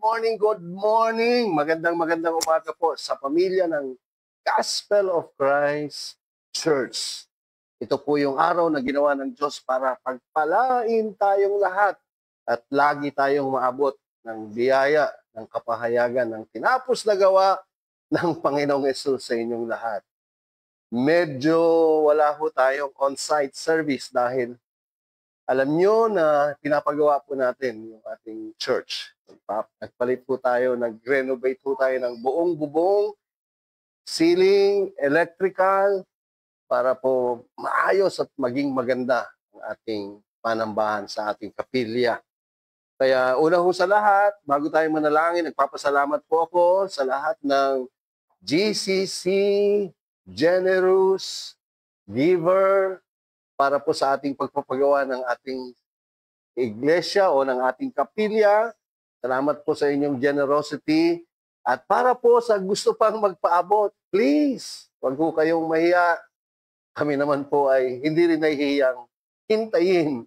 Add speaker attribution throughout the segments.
Speaker 1: morning, good morning. Magandang umaga po sa pamilya ng Gospel of Christ Church. Ito po yung araw na ginawa ng Diyos para pagpalain tayong lahat at lagi tayong maabot ng biyaya, ng kapahayagan, ng tinapos na gawa ng Panginoong Hesus sa inyong lahat. Medyo wala ho tayong on-site service dahil alam nyo na pinapagawa po natin yung ating church. Nagpalit po tayo, nag-renovate po tayo ng buong bubong, ceiling, electrical, para po maayos at maging maganda ang ating panambahan sa ating kapilya. Kaya una ho sa lahat, bago tayo manalangin, nagpapasalamat po ako sa lahat ng GCC, generous, giver, para po sa ating pagpapagawa ng ating iglesia o ng ating kapilya. Salamat po sa inyong generosity. At para po sa gusto pang magpaabot, please, huwag po kayong mahiya. Kami naman po ay hindi rin nahihiyang hintayin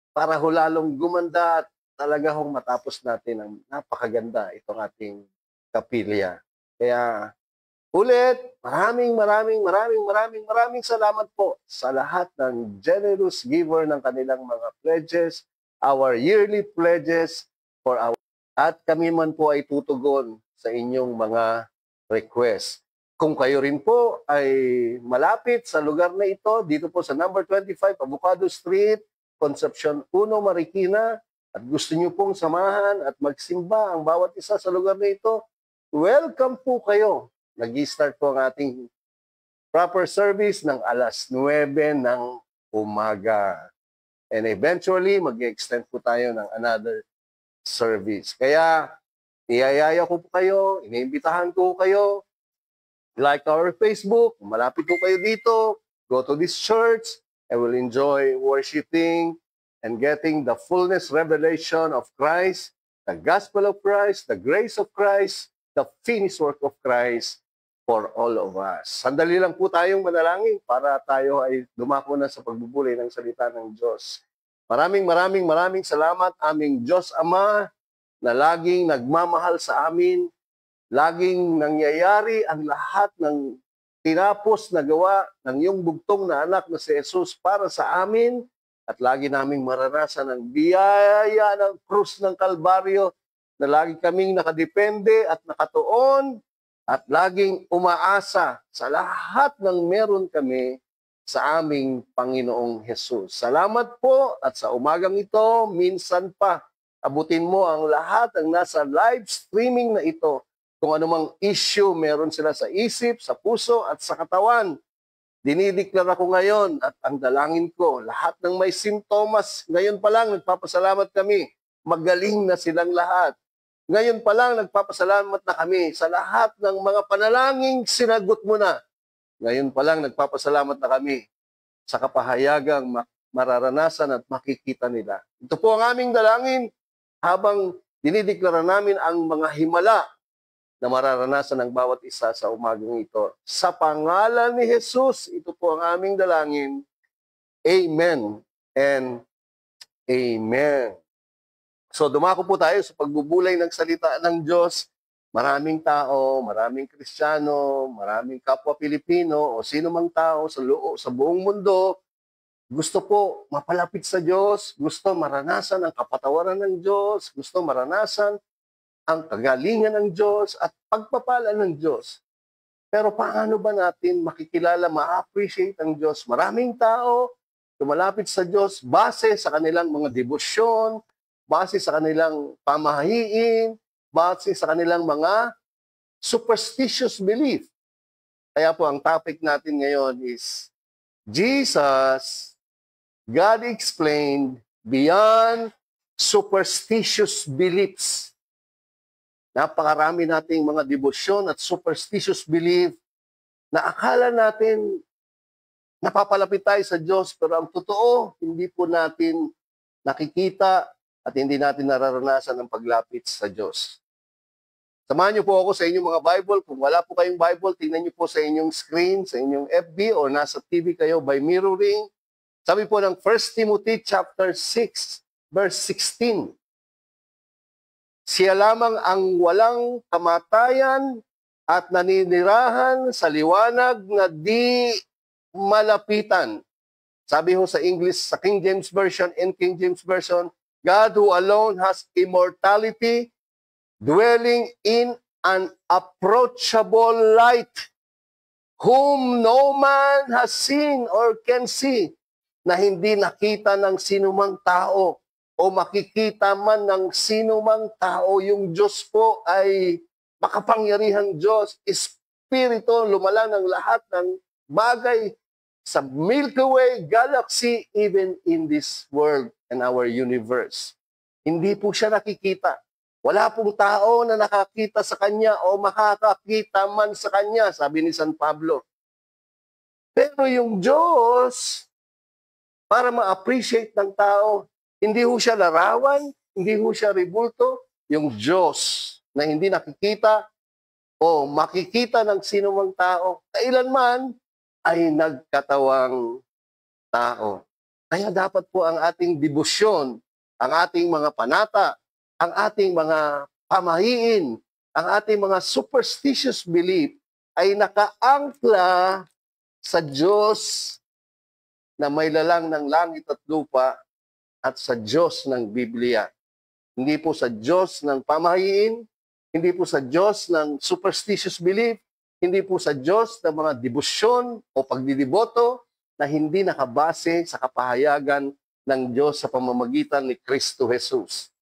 Speaker 1: para ho lalong gumanda at talaga hong matapos natin ang napakaganda itong ating kapilya. Kaya ulit, maraming salamat po sa lahat ng generous giver ng kanilang mga pledges, our yearly pledges for our, at kami man po ay tutugon sa inyong mga request. Kung kayo rin po ay malapit sa lugar na ito, dito po sa number 25 Avocado Street, Concepcion 1, Marikina, at gusto nyo pong samahan at magsimba ang bawat isa sa lugar na ito, welcome po kayo. Nag-start po ang ating proper service ng alas 9 ng umaga. And eventually, mag-extend po tayo ng another service. Kaya, niyayaya ko po kayo, iniimbitahan ko kayo, like our Facebook, malapit po kayo dito, go to this church, and will enjoy worshiping and getting the fullness revelation of Christ, the gospel of Christ, the grace of Christ, the finished work of Christ for all of us. Sandali lang po tayong manalangin para tayo ay dumako na sa pagbubulay ng salita ng Diyos. Maraming salamat aming Diyos Ama na laging nagmamahal sa amin, laging nangyayari ang lahat ng tinapos na gawa ng iyong bugtong na anak na si Jesus para sa amin at lagi naming maranasan ang biyaya ng krus ng Kalbaryo na lagi kaming nakadepende at nakatuon at laging umaasa sa lahat ng meron kami sa aming Panginoong Hesus. Salamat po at sa umagang ito, minsan pa, abutin mo ang lahat ng nasa live streaming na ito. Kung anumang issue meron sila sa isip, sa puso at sa katawan, dinideklara ko ngayon at ang dalangin ko, lahat ng may simptomas, ngayon pa lang nagpapasalamat kami, magaling na silang lahat. Ngayon pa lang, nagpapasalamat na kami sa lahat ng mga panalangin sinagot mo na. Ngayon pa lang, nagpapasalamat na kami sa kapahayagang mararanasan at makikita nila. Ito po ang aming dalangin habang dinideklara namin ang mga himala na mararanasan ng bawat isa sa umagang ito. Sa pangalan ni Jesus, ito po ang aming dalangin. Amen and Amen. So dumako po tayo sa pagbubulay ng salita ng Diyos. Maraming tao, maraming Kristiyano, maraming kapwa Pilipino o sino mang tao sa buong mundo gusto po mapalapit sa Diyos, gusto maranasan ang kapatawaran ng Diyos, gusto maranasan ang kagalingan ng Diyos at pagpapala ng Diyos. Pero paano ba natin makikilala, ma-appreciate ang Diyos? Maraming tao lumalapit sa Diyos base sa kanilang mga debosyon, base sa kanilang pamahiin, base sa kanilang mga superstitious belief. Kaya po ang topic natin ngayon is Jesus, God explained beyond superstitious beliefs. Napakarami nating mga debosyon at superstitious belief na akala natin napapalapit tayo sa Diyos, pero ang totoo, hindi po natin nakikita at hindi natin nararanasan ang paglapit sa Diyos. Samahan niyo po ako sa inyong mga Bible. Kung wala po kayong Bible, tingnan niyo po sa inyong screen, sa inyong FB, o nasa TV kayo by mirroring. Sabi po ng 1 Timothy chapter 6, verse 16. Siya lamang ang walang kamatayan at naninirahan sa liwanag na di malapitan. Sabi ho sa English, sa King James Version and King James Version, God who alone has immortality, dwelling in an approachable light, whom no man has seen or can see, na hindi nakita ng sinumang tao o makikita man ng sinumang tao. Yung Diyos po ay makapangyarihang Diyos, Espiritu, lumala ng lahat ng bagay sa Milky Way galaxy, even in this world and our universe. Hindi po siya nakikita. Wala pong tao na nakakita sa Kanya o makakakita man sa Kanya, sabi ni San Pablo. Pero yung Diyos, para ma-appreciate ng tao, hindi ho siya larawan, hindi ho siya ribulto, yung Diyos na hindi nakikita o makikita ng sinumang tao, kailanman ay nagkatawang tao. Kaya dapat po ang ating debosyon, ang ating mga panata, ang ating mga pamahiin, ang ating mga superstitious belief ay nakaangkla sa Diyos na may lalang ng langit at lupa at sa Diyos ng Biblia. Hindi po sa Diyos ng pamahiin, hindi po sa Diyos ng superstitious belief, hindi po sa Diyos ng mga debosyon o pagdidiboto na hindi nakabase sa kapahayagan ng Diyos sa pamamagitan ni Kristo Jesus.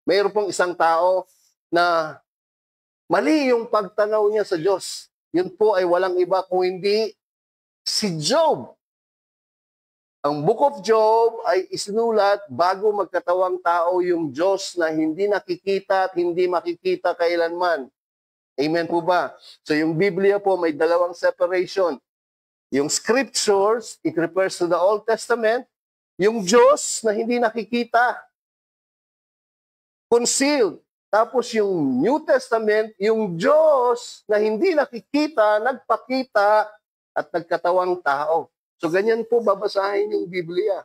Speaker 1: Mayroon pong isang tao na mali yung pagtanaw niya sa Diyos. Yun po ay walang iba kung hindi si Job. Ang Book of Job ay isinulat bago magkatawang tao yung Diyos na hindi nakikita at hindi makikita kailanman. Amen po ba? So yung Biblia po may dalawang separation. Yung scriptures, it refers to the Old Testament. Yung Diyos na hindi nakikita, concealed. Tapos yung New Testament, yung Diyos na hindi nakikita, nagpakita at nagkatawang tao. So ganyan po babasahin yung Biblia.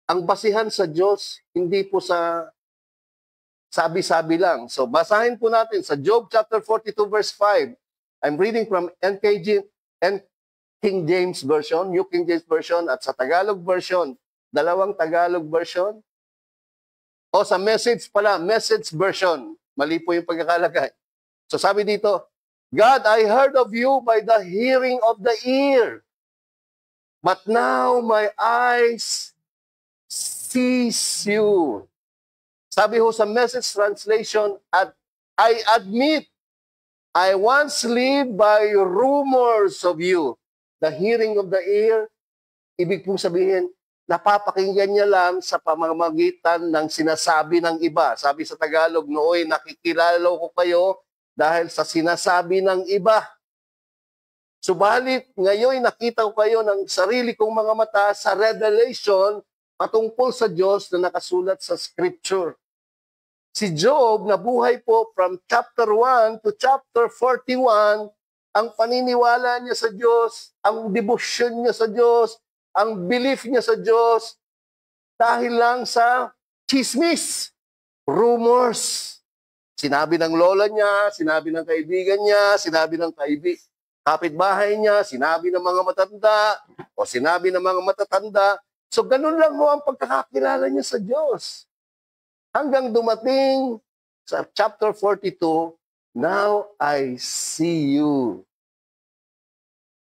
Speaker 1: Ang basihan sa Diyos, hindi po sa sabi-sabi lang. So basahin po natin sa Job chapter 42 verse 5. I'm reading from King James Version, New King James Version at sa Tagalog Version. Dalawang Tagalog Version. O sa Message pala, Message Version. Mali po yung pagkakalagay. So sabi dito, God, I heard of you by the hearing of the ear. But now my eyes sees you. Sabi ho sa Message Translation, at I admit, I once lived by rumors of you. The hearing of the ear, ibig pong sabihin, napapakinggan niya lang sa pamamagitan ng sinasabi ng iba. Sabi sa Tagalog, nooy nakikilala ko kayo dahil sa sinasabi ng iba. Subalit, ngayon nakita ko kayo ng sarili kong mga mata sa revelation patungkol sa Diyos na nakasulat sa Scripture. Si Job, nabuhay po from chapter 1 to chapter 41, ang paniniwala niya sa Diyos, ang devotion niya sa Diyos, ang belief niya sa Diyos, dahil lang sa chismis, rumors. Sinabi ng lola niya, sinabi ng kaibigan niya, sinabi ng kapitbahay niya, sinabi ng mga matanda, o sinabi ng mga matatanda. So ganun lang ho ang pagkakakilala niya sa Diyos. Hanggang dumating sa chapter 42, now I see you.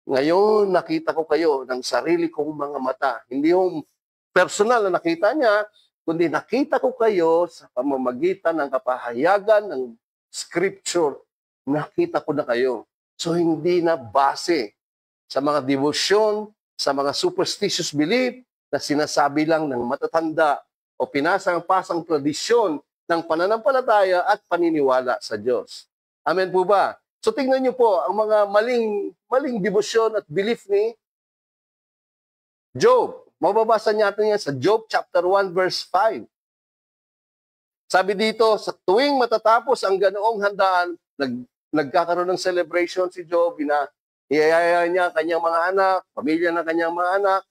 Speaker 1: Ngayon, nakita ko kayo ng sarili kong mga mata. Hindi yung personal na nakita niya, kundi nakita ko kayo sa pamamagitan ng kapahayagan ng Scripture. Nakita ko na kayo. So, hindi na base sa mga devotion, sa mga superstitious belief na sinasabi lang ng matatanda o pinasang-pasang tradisyon ng pananampalataya at paniniwala sa Diyos. Amen po ba? So tingnan niyo po ang mga maling devotion at belief ni Job. Mababasa natin yan sa Job chapter 1 verse 5. Sabi dito, sa tuwing matatapos ang ganoong handaan, nagkakaroon ng celebration si Job, iyayaya niya kanyang mga anak, pamilya ng kanyang mga anak.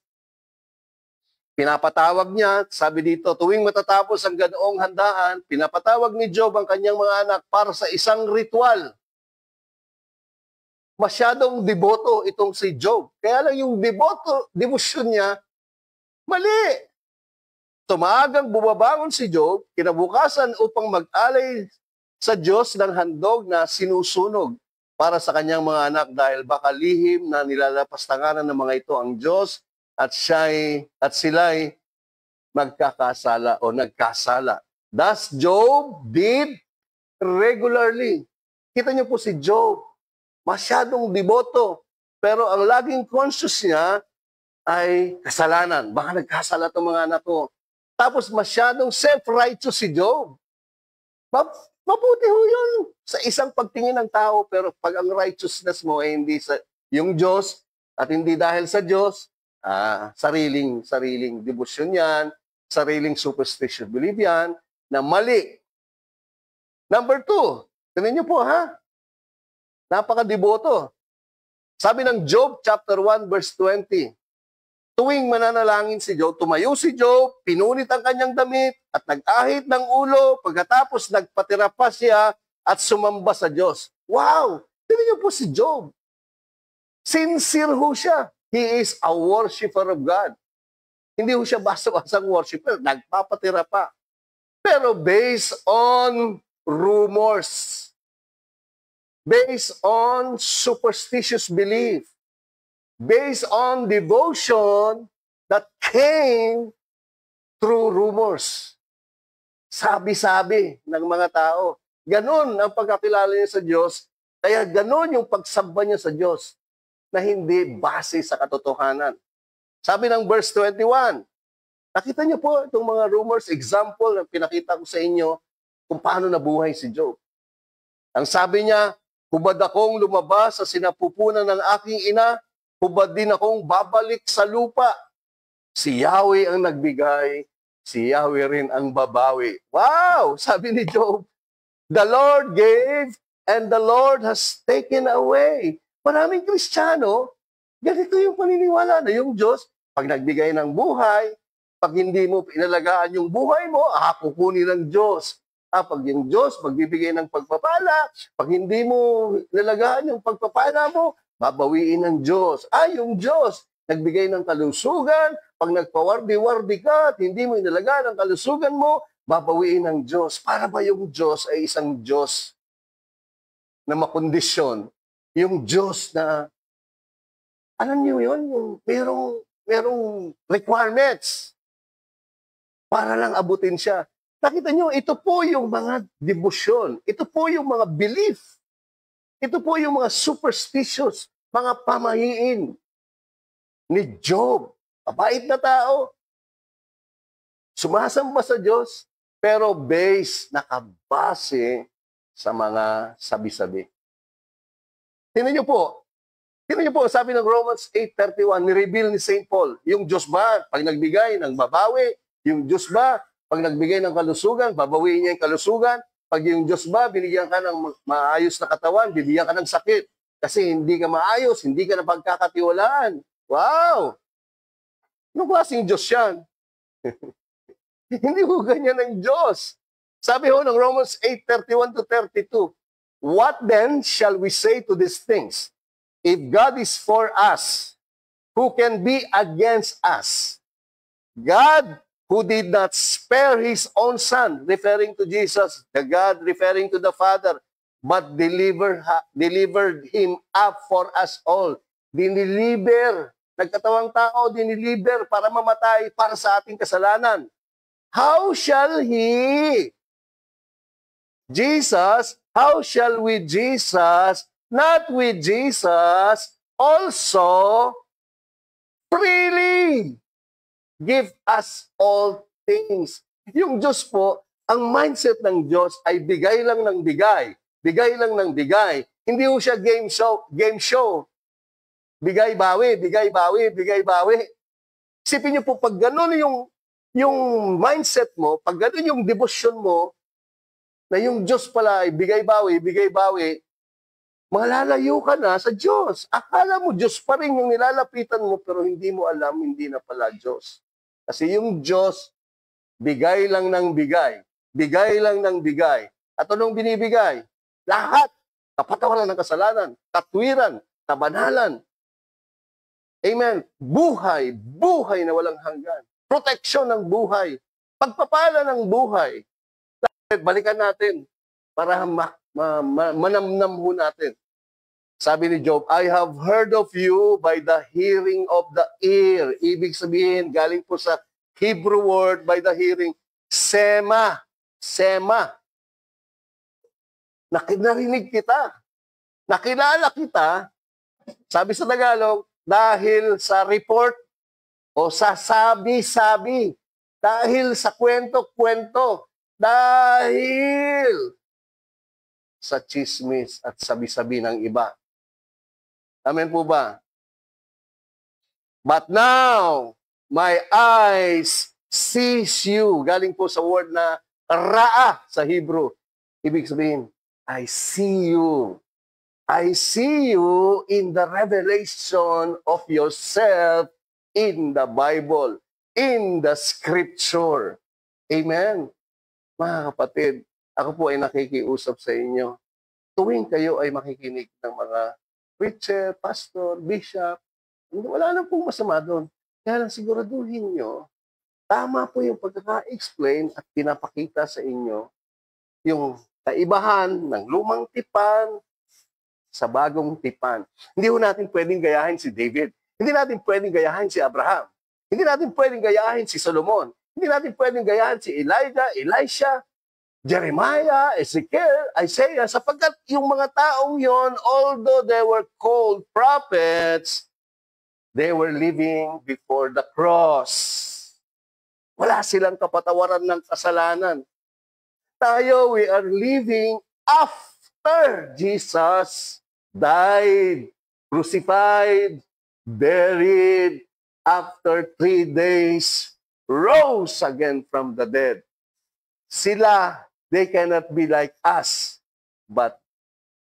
Speaker 1: Pinapatawag niya, sabi dito, tuwing matatapos ang ganoong handaan, pinapatawag ni Job ang kanyang mga anak para sa isang ritual. Masyadong deboto itong si Job. Kaya lang yung devotion niya, mali. Tumagang bumabangon si Job, kinabukasan upang mag-alay sa Diyos ng handog na sinusunog para sa kanyang mga anak dahil baka lihim na nilalapastanganan ng mga ito ang Diyos at sila'y magkakasala o nagkasala. Thus Job did regularly. Kita niyo po si Job, masyadong deboto, pero ang laging conscious niya ay kasalanan. Baka nagkasala itong mga anak ko. Tapos masyadong self-righteous si Job. Mabuti ho yun sa isang pagtingin ng tao, pero pag ang righteousness mo ay hindi sa yung Diyos at hindi dahil sa Diyos, sariling devotion yan, sariling superstitious belief yan, na mali. Number 2, tingnan niyo po ha, napaka-deboto. Sabi ng Job chapter 1 verse 20, tuwing mananalangin si Job, tumayo si Job, pinunit ang kanyang damit at nag-ahit ng ulo, pagkatapos nagpatira pa siya at sumamba sa Diyos. Wow! Tingnan niyo po si Job. Sincere ho siya. He is a worshiper of God. Hindi ho siya basta-bastang worshiper, nagpapatira pa. Pero based on rumors, based on superstitious belief, based on devotion that came through rumors. Sabi-sabi ng mga tao. Ganon ang pagkakilala niya sa Diyos, kaya ganon yung pagsamba niya sa Diyos na hindi base sa katotohanan. Sabi ng verse 21, nakita niyo po itong mga rumors, example na pinakita ko sa inyo kung paano nabuhay si Job. Ang sabi niya, hubad akong lumabas sa sinapupunan ng aking ina, hubad din akong babalik sa lupa. Si Yahweh ang nagbigay, si Yahweh rin ang babawi. Wow! Sabi ni Job, the Lord gave and the Lord has taken away. Maraming Kristiyano, ganito yung paniniwala na yung Diyos, pag nagbigay ng buhay, pag hindi mo inalagaan yung buhay mo, kukunin ng Diyos. Pag yung Diyos magbibigay ng pagpapala, pag hindi mo inalagaan yung pagpapala mo, babawiin ng Diyos. Yung Diyos, nagbigay ng kalusugan, pag nagpawardi-wardi ka at hindi mo inalagaan ang kalusugan mo, babawiin ng Diyos. Para ba yung Diyos ay isang Diyos na makondisyon? Yung Diyos na, alam niyo yun, yung merong requirements para lang abutin siya. Nakita niyo, ito po yung mga debosyon. Ito po yung mga belief. Ito po yung mga superstitious, mga pamahiin ni Job. Mabait na tao. Sumasamba sa Diyos, pero nakabase sa mga sabi-sabi. Tingnan niyo po, sabi ng Romans 8:31, ni-reveal ni St. Paul, yung Diyos ba, pag nagbigay ng babawi, yung Diyos ba, pag nagbigay ng kalusugan, babawiin niya yung kalusugan, pag yung Diyos ba, binigyan ka ng maayos na katawan, bibigyan ka ng sakit, kasi hindi ka maayos, hindi ka na pagkakatiwalaan. Wow! Anong klaseng Diyos yan? Hindi ko ganyan ang Diyos. Sabi ho ng Romans 8:31-32, what then shall we say to these things? If God is for us, who can be against us? God who did not spare His own Son, referring to Jesus, the God referring to the Father, but delivered Him up for us all. Diniliber, nagkatawang tao, diniliber para mamatay para sa ating kasalanan. How shall not with Jesus, also freely give us all things. Yung Diyos po, ang mindset ng Diyos ay bigay lang ng bigay. Bigay lang ng bigay. Hindi ho siya game show. Bigay bawi, bigay bawi, bigay bawi. Isipin niyo po, pag gano'n yung mindset mo, pag gano'n yung devotion mo, na yung Diyos pala ay bigay bawi, malalayo ka na sa Diyos. Akala mo Diyos pa rin yung nilalapitan mo, pero hindi mo alam, hindi na pala Diyos. Kasi yung Diyos, bigay lang ng bigay. Bigay lang ng bigay. At anong binibigay? Lahat. Kapatawaran ng kasalanan, katwiran, kabanalan. Amen. Buhay. Buhay na walang hanggan. Proteksyon ng buhay. Pagpapala ng buhay. Balikan natin para manamnam ho natin. Sabi ni Job, I have heard of you by the hearing of the ear. Ibig sabihin, galing po sa Hebrew word by the hearing, sema. Sema. Narinig kita. Nakilala kita, sabi sa Tagalog, dahil sa report o sa sabi-sabi, dahil sa kwento-kwento, dahil sa chismis at sabi-sabi ng iba. Amen po ba? But now, my eyes sees you. Galing po sa word na ra'a sa Hebrew. Ibig sabihin, I see you. I see you in the revelation of yourself in the Bible, in the Scripture. Amen. Mga kapatid, ako po ay nakikiusap sa inyo. Tuwing kayo ay makikinig ng mga preacher, pastor, bishop, wala na pong masama doon. Kaya lang siguraduhin nyo, tama po yung pagkaka-explain at pinapakita sa inyo yung kaibahan ng lumang tipan sa bagong tipan. Hindi ho natin pwedeng gayahin si David. Hindi natin pwedeng gayahin si Abraham. Hindi natin pwedeng gayahin si Solomon. Hindi natin pwedeng gayahin si Elijah, Elisha, Jeremiah, Ezekiel, Isaiah, sapagkat yung mga taong yon, although they were called prophets, they were living before the cross. Wala silang kapatawaran ng kasalanan. Tayo, we are living after Jesus died, crucified, buried, after 3 days, rose again from the dead. Sila, they cannot be like us, but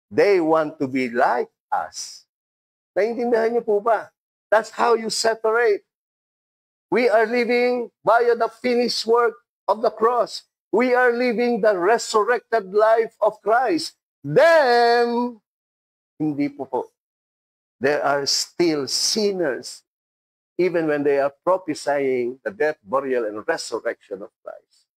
Speaker 1: they want to be like us. Naintindihan niyo po ba? That's how you separate. We are living by the finished work of the cross. We are living the resurrected life of Christ. Them, hindi po. There are still sinners, even when they are prophesying the death, burial, and resurrection of Christ.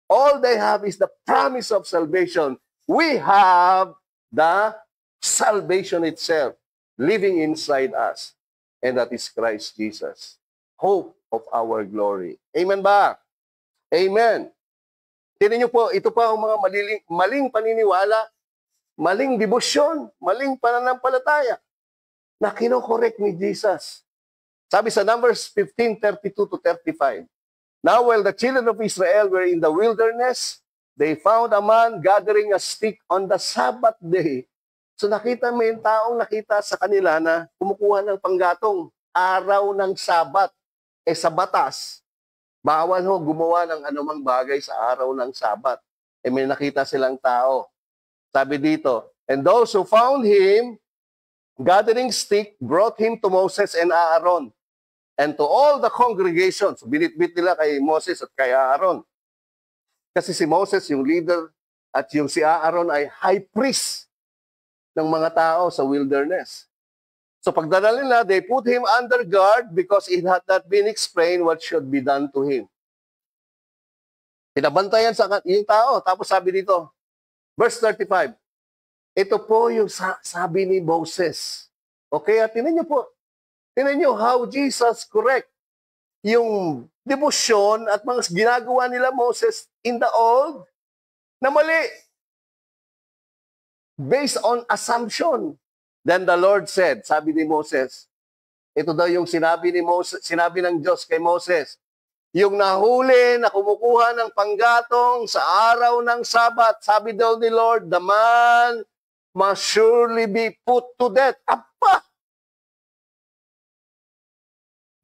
Speaker 1: All they have is the promise of salvation. We have the salvation itself living inside us. And that is Christ Jesus, hope of our glory. Amen ba? Amen. Tingnan niyo po, ito pa ang mga maling paniniwala, maling debosyon, maling pananampalataya na kinokorek ni Jesus. Sabi sa Numbers 15:32-35, Now while the children of Israel were in the wilderness, they found a man gathering a stick on the Sabbath day. So nakita mo yung taong nakita sa kanila na kumukuha ng panggatong araw ng Sabat. Sa batas, bawal ho gumawa ng anumang bagay sa araw ng Sabat. May nakita silang tao. Sabi dito, and those who found him gathering stick brought him to Moses and Aaron and to all the congregations. Binitbit nila kay Moses at kay Aaron. Kasi si Moses yung leader at yung si Aaron ay high priest ng mga tao sa wilderness. So pagdala nila, they put him under guard because it had not been explained what should be done to him. Pinabantayan sa yung tao. Tapos sabi dito, verse 35, ito po yung sabi ni Moses. Okay, at tinan niyo po. Tinan niyo how Jesus correct yung devotion at mga ginagawa nila Moses in the old na mali. Based on assumption. Then the Lord said, sabi ni Moses, ito daw yung sinabi ni Moses, sinabi ng Diyos kay Moses, yung nahuli na kumukuha ng panggatong sa araw ng Sabat, sabi daw ni Lord, the man must surely be put to death. Apa!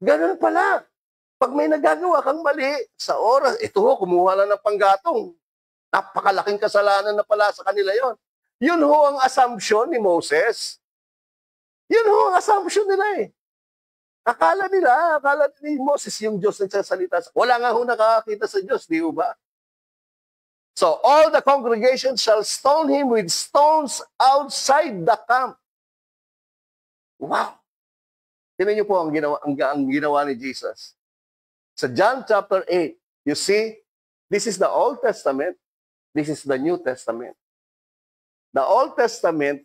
Speaker 1: Ganun pala. Pag may nagagawa kang mali sa oras, ito ho, kumuha lang ng panggatong. Napakalaking kasalanan na pala sa kanila yon. Yun ho ang assumption ni Moses. Yun ho ang assumption nila eh. Akala ni Moses yung Diyos nagsasalita. Wala nga ho nakakakita sa Diyos, di ba? So all the congregation shall stone him with stones outside the camp. Wow! Tingnan niyo po ang ginawa ni Jesus. Sa John chapter 8, you see, this is the Old Testament, this is the New Testament. The Old Testament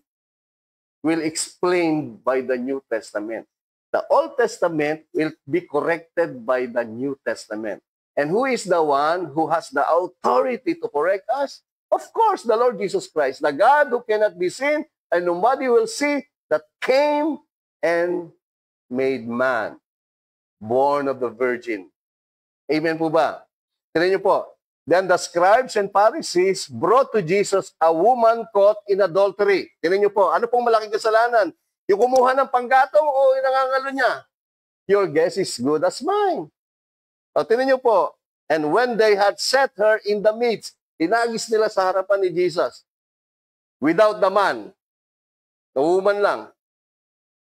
Speaker 1: will explain by the New Testament. The Old Testament will be corrected by the New Testament. And who is the one who has the authority to correct us? Of course, the Lord Jesus Christ, the God who cannot be seen and nobody will see, that came and made man, born of the Virgin. Amen po ba? Tignan niyo po. Then the scribes and Pharisees brought to Jesus a woman caught in adultery. Tignan niyo po, ano pong malaking kasalanan? Yung kumuha ng panggatong o yung nangangalo niya? Your guess is good as mine. O, tignan niyo po. And when they had set her in the midst, tinagis nila sa harapan ni Jesus. Without the man. The woman lang.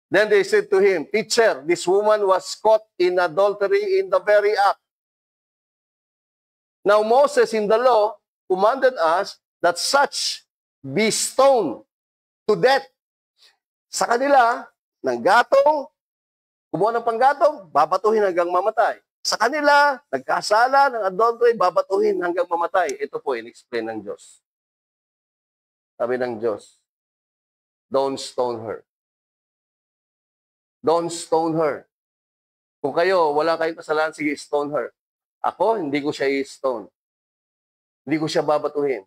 Speaker 1: Then they said to him, Teacher, this woman was caught in adultery in the very act. Now Moses in the law commanded us that such be stoned to death. Sa kanila, ng gatong, kumuha ng panggatong, babatuhin hanggang mamatay. Sa kanila, nagkasala ng adultery, babatuhin hanggang mamatay. Ito po, in-explain ng Diyos. Sabi ng Diyos, don't stone her. Don't stone her. Kung kayo, wala kayong kasalanan, sige, stone her. Ako, hindi ko siya i-stone. Hindi ko siya babatuhin.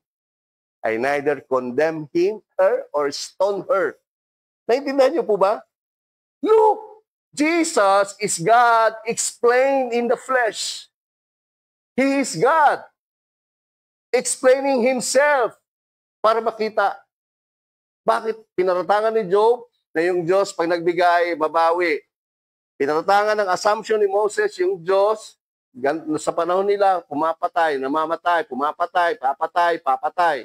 Speaker 1: I neither condemn him, her, or stone her. Naintindihan niyo po ba? Look, Jesus is God explained in the flesh. He is God explaining Himself para makita. Bakit pinaratangan ni Job na yung Diyos pag nagbigay, babawi? Pinaratangan ng assumption ni Moses yung Diyos sa panahon nila, pumapatay, namamatay, pumapatay, papatay, papatay.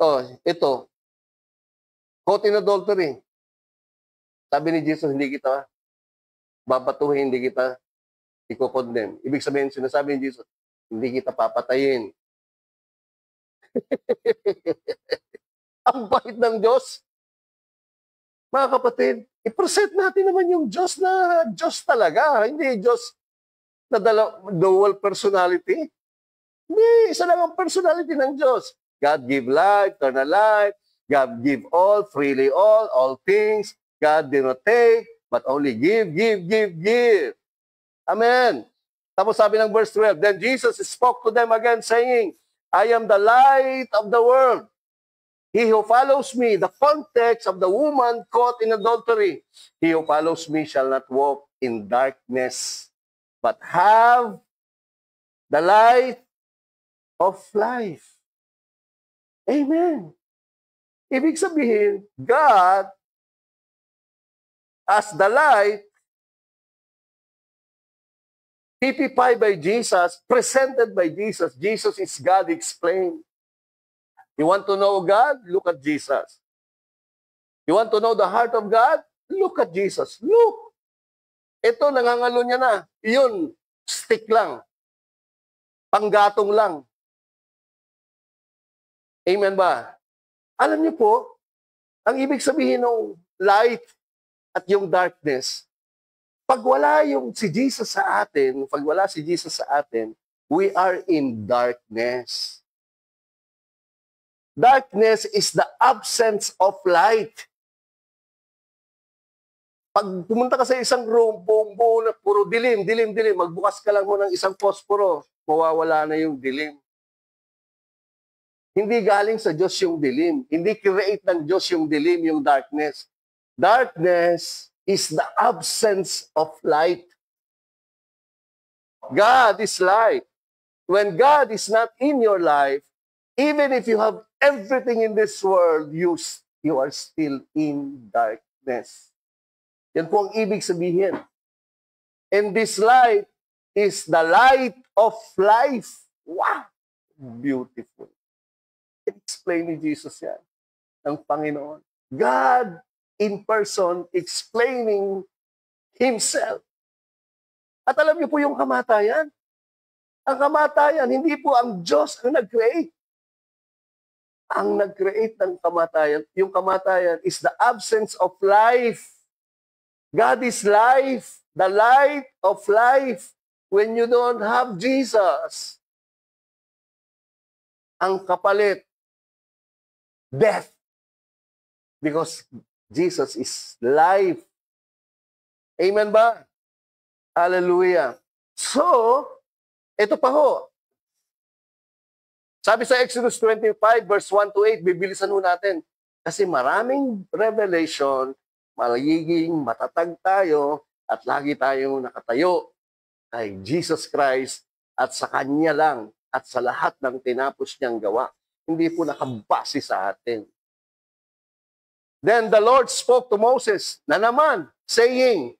Speaker 1: Oh, ito. Caught in adultery. Sabi ni Jesus, hindi kita babatuhin, hindi kita i-condemn. Ibig sabihin, sinasabi ni Jesus, hindi kita papatayin. Ang bait ng Diyos. Mga kapatid, i-present natin naman yung Diyos na Diyos talaga. Hindi Diyos na dual personality. Hindi, isa lang ang personality ng Diyos. God give life, eternal life. God give all, freely all things. God did not take, but only give. Amen. Tapos sabi ng verse 12, Then Jesus spoke to them again saying, I am the light of the world. He who follows me, the context of the woman caught in adultery, he who follows me shall not walk in darkness, but have the light of life. Amen. Ibig sabihin, God, as the light, typified by Jesus, presented by Jesus. Jesus is God explained. You want to know God? Look at Jesus. You want to know the heart of God? Look at Jesus. Look. Ito, nangangalo niya na. Iyon, stick lang. Panggatong lang. Amen ba? Alam niyo po, ang ibig sabihin ng light at yung darkness, pag wala si Jesus sa atin, we are in darkness. Darkness is the absence of light. Pag pumunta ka sa isang room, buong-buo na puro dilim, magbukas ka lang mo ng isang posporo, mawawala na yung dilim. Hindi galing sa Diyos yung dilim. Hindi create ng Diyos yung dilim, yung darkness. Darkness is the absence of light. God is light. When God is not in your life, even if you have everything in this world, you are still in darkness. Yan po ang ibig sabihin. And this light is the light of life. Wow! Beautiful. Explain ni Jesus yan, ng Panginoon. God in person explaining Himself. At alam niyo po yung kamatayan? Ang kamatayan, hindi po ang Diyos ang nag-create. Ang nag-create ng kamatayan, yung kamatayan is the absence of life. God is life, the light of life. When you don't have Jesus, ang kapalit, death. Because Jesus is life. Amen ba? Hallelujah. So, ito pa ho. Sabi sa Exodus 25, verse 1 to 8, bibilisan ho natin. Kasi maraming revelation, magiging matatag tayo, at lagi tayong nakatayo kay Jesus Christ at sa Kanya lang at sa lahat ng tinapos niyang gawa. Hindi po nakabase sa atin. Then the Lord spoke to Moses na naman, saying,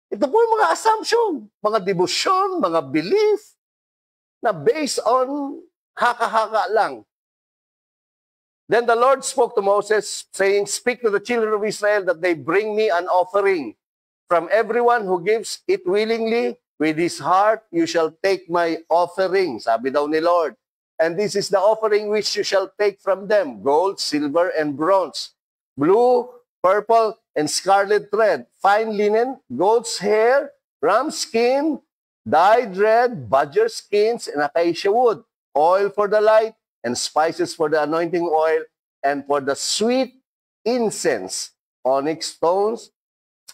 Speaker 1: ito po yung mga assumption, mga devotion, mga belief, na based on haka-haka lang. Then the Lord spoke to Moses, saying, speak to the children of Israel that they bring me an offering. From everyone who gives it willingly, with his heart, you shall take my offering. Sabi daw ni Lord. And this is the offering which you shall take from them, gold, silver, and bronze, blue, purple, and scarlet thread, fine linen, goat's hair, ram skin, dyed red, badger skins, and acacia wood, oil for the light, and spices for the anointing oil, and for the sweet incense, onyx stones,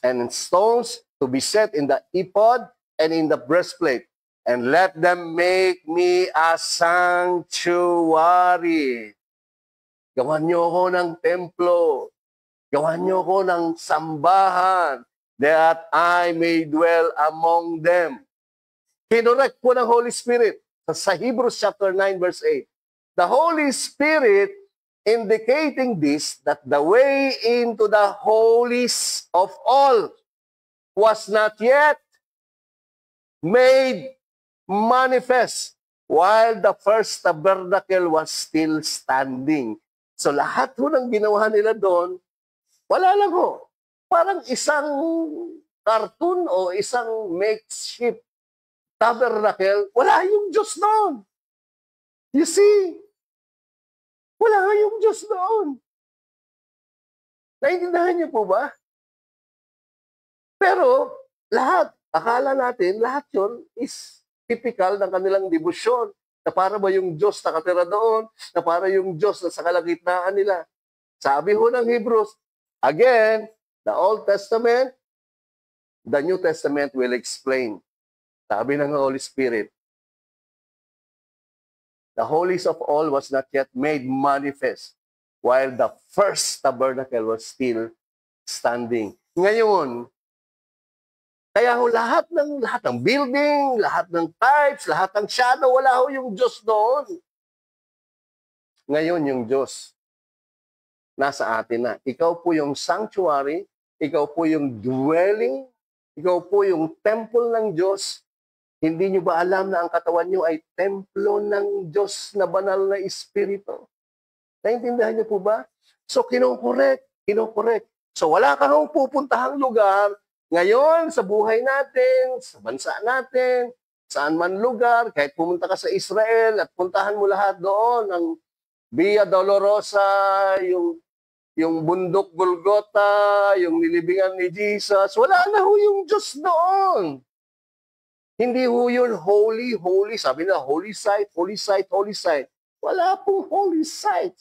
Speaker 1: and stones to be set in the ephod and in the breastplate. And let them make me a sanctuary. Gawan niyo ako ng templo. Gawan niyo ko ng sambahan that I may dwell among them. Kinorek po ng Holy Spirit sa Hebrews chapter 9 verse 8. The Holy Spirit indicating this, that the way into the holies of all was not yet made manifest while the first tabernacle was still standing. So lahat po ng ginawa nila doon, wala lang ho. Parang isang cartoon o isang makeshift tabernacle, wala yung Diyos doon. You see? Wala yung Diyos doon. Naintindihan niyo po ba? Pero lahat, akala natin, lahat yun is typical ng kanilang debosyon. Na para ba yung Diyos nakatira doon? Na para yung Diyos na sa kalagitnaan nila? Sabi ho ng Hebrews, again, the Old Testament, the New Testament will explain. Sabi ng Holy Spirit, the holies of all was not yet made manifest while the first tabernacle was still standing. Ngayon, kaya ho lahat ng building, lahat ng types, lahat ng shadow, wala ho yung Diyos doon. Ngayon yung Diyos nasa atin na. Ikaw po yung sanctuary, ikaw po yung dwelling, ikaw po yung temple ng Diyos. Hindi nyo ba alam na ang katawan nyo ay templo ng Diyos na banal na Espiritu? Naintindihan niyo po ba? So, kinokorek. So, wala kang pupuntahang lugar ngayon sa buhay natin, sa bansa natin, saan man lugar, kahit pumunta ka sa Israel at puntahan mo lahat doon, ang Via Dolorosa, yung bundok Golgota, yung nilibingan ni Jesus, wala na ho yung Diyos doon. Hindi ho yun holy. Sabi na, holy site. Wala pong holy site.